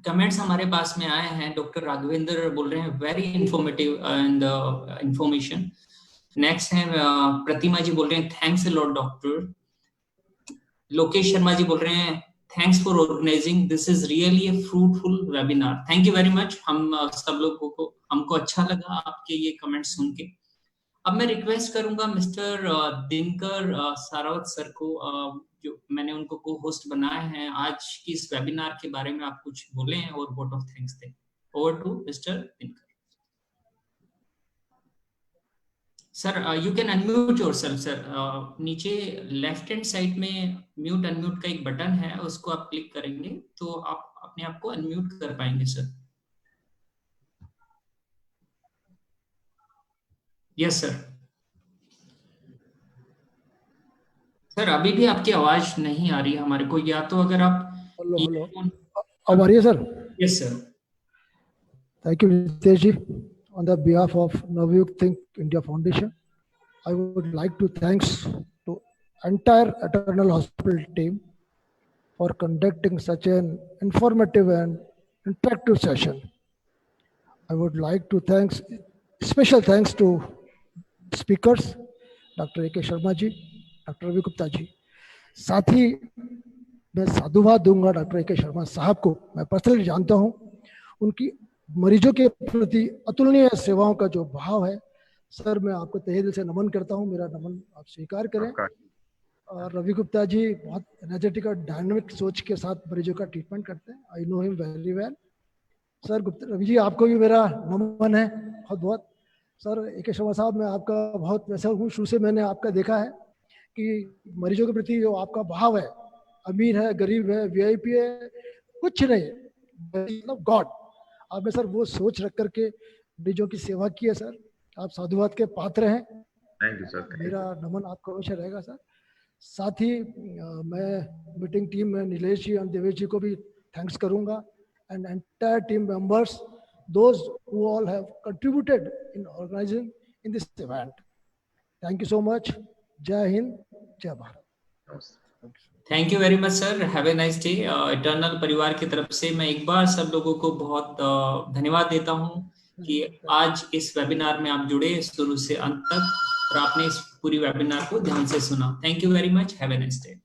कमेंट्स हमारे पास में आए हैं। डॉक्टर राघवेंद्र बोल रहे हैं very informative and information. Next है प्रतिमा जी बोल रहे हैं thanks a lot doctor. Lokesh Sharma ji बोल रहे हैं thanks for organizing, this is really a fruitful webinar. Thank you very much. हम सब लोगों को, हमको अच्छा लगा आपके ये कमेंट सुन के। अब मैं रिक्वेस्ट करूंगा मिस्टर दिनकर सारावत सर को, जो मैंने उनको को होस्ट बनाए हैं आज की इस वेबिनार के बारे में, आप कुछ बोले हैं और वोट ऑफ थैंक्स दें। Over to mister Dinkar sir. You can unmute yourself sir. नीचे लेफ्ट हैंड साइड में म्यूट अनम्यूट का एक बटन है, उसको आप क्लिक करेंगे तो आप अपने आप को अनम्यूट कर पाएंगे सर। Yes sir. सर अभी भी आपकी आवाज नहीं आ रही है हमारे को, या तो अगर आप हेलो अब आ रही है sir? Yes sir. Thank you Nitesh ji. On the behalf of Navyug Think India Foundation, I would like to thanks to entire Eternal Hospital team for conducting such an informative and interactive session. I would like to thanks, special thanks to speakers, Dr. A.K. Sharma ji, Dr. Ravi Gupta ji. साथ ही मैं साधुवाद दूंगा doctor A.K. Sharma साहब को। मैं personally जानता हूं उनकी मरीजों के प्रति अतुलनीय सेवाओं का जो भाव है। सर मैं आपको तहे दिल से नमन करता हूं, मेरा नमन आप स्वीकार करें। और रवि गुप्ता जी बहुत एनर्जेटिक और डायनामिक सोच के साथ मरीजों का ट्रीटमेंट करते हैं। I know him very well. Sir Gupta Ravi ji आपको भी मेरा नमन है बहुत बहुत। Sir A.K. शर्मा साहब मैं आपका बहुत वैसा हूँ, शुरू से मैंने आपका देखा है कि मरीजों के प्रति जो आपका भाव है, अमीर है, गरीब है, VIP है, कुछ नहीं, मतलब गॉड। आपने सर वो सोच रख करके मरीजों की सेवा की है सर, आप साधुवाद के पात्र हैं। Thank you sir. मेरा नमन आपको अवश्य रहेगा सर। साथ ही मैं मीटिंग टीम में नीलेश जी और देवेश जी को भी थैंक्स करूंगा, and entire team members, those who all have contributed in organizing in this event. Thank you so much. Jai Hind, Jai Bharat. Thank you very much sir, have a nice day. Eternal परिवार की तरफ से मैं एक बार सब लोगों को बहुत धन्यवाद देता हूं कि आज इस वेबिनार में आप जुड़े शुरू से अंत तक और आपने इस पूरी वेबिनार को ध्यान से सुना। Thank you very much, have a nice day.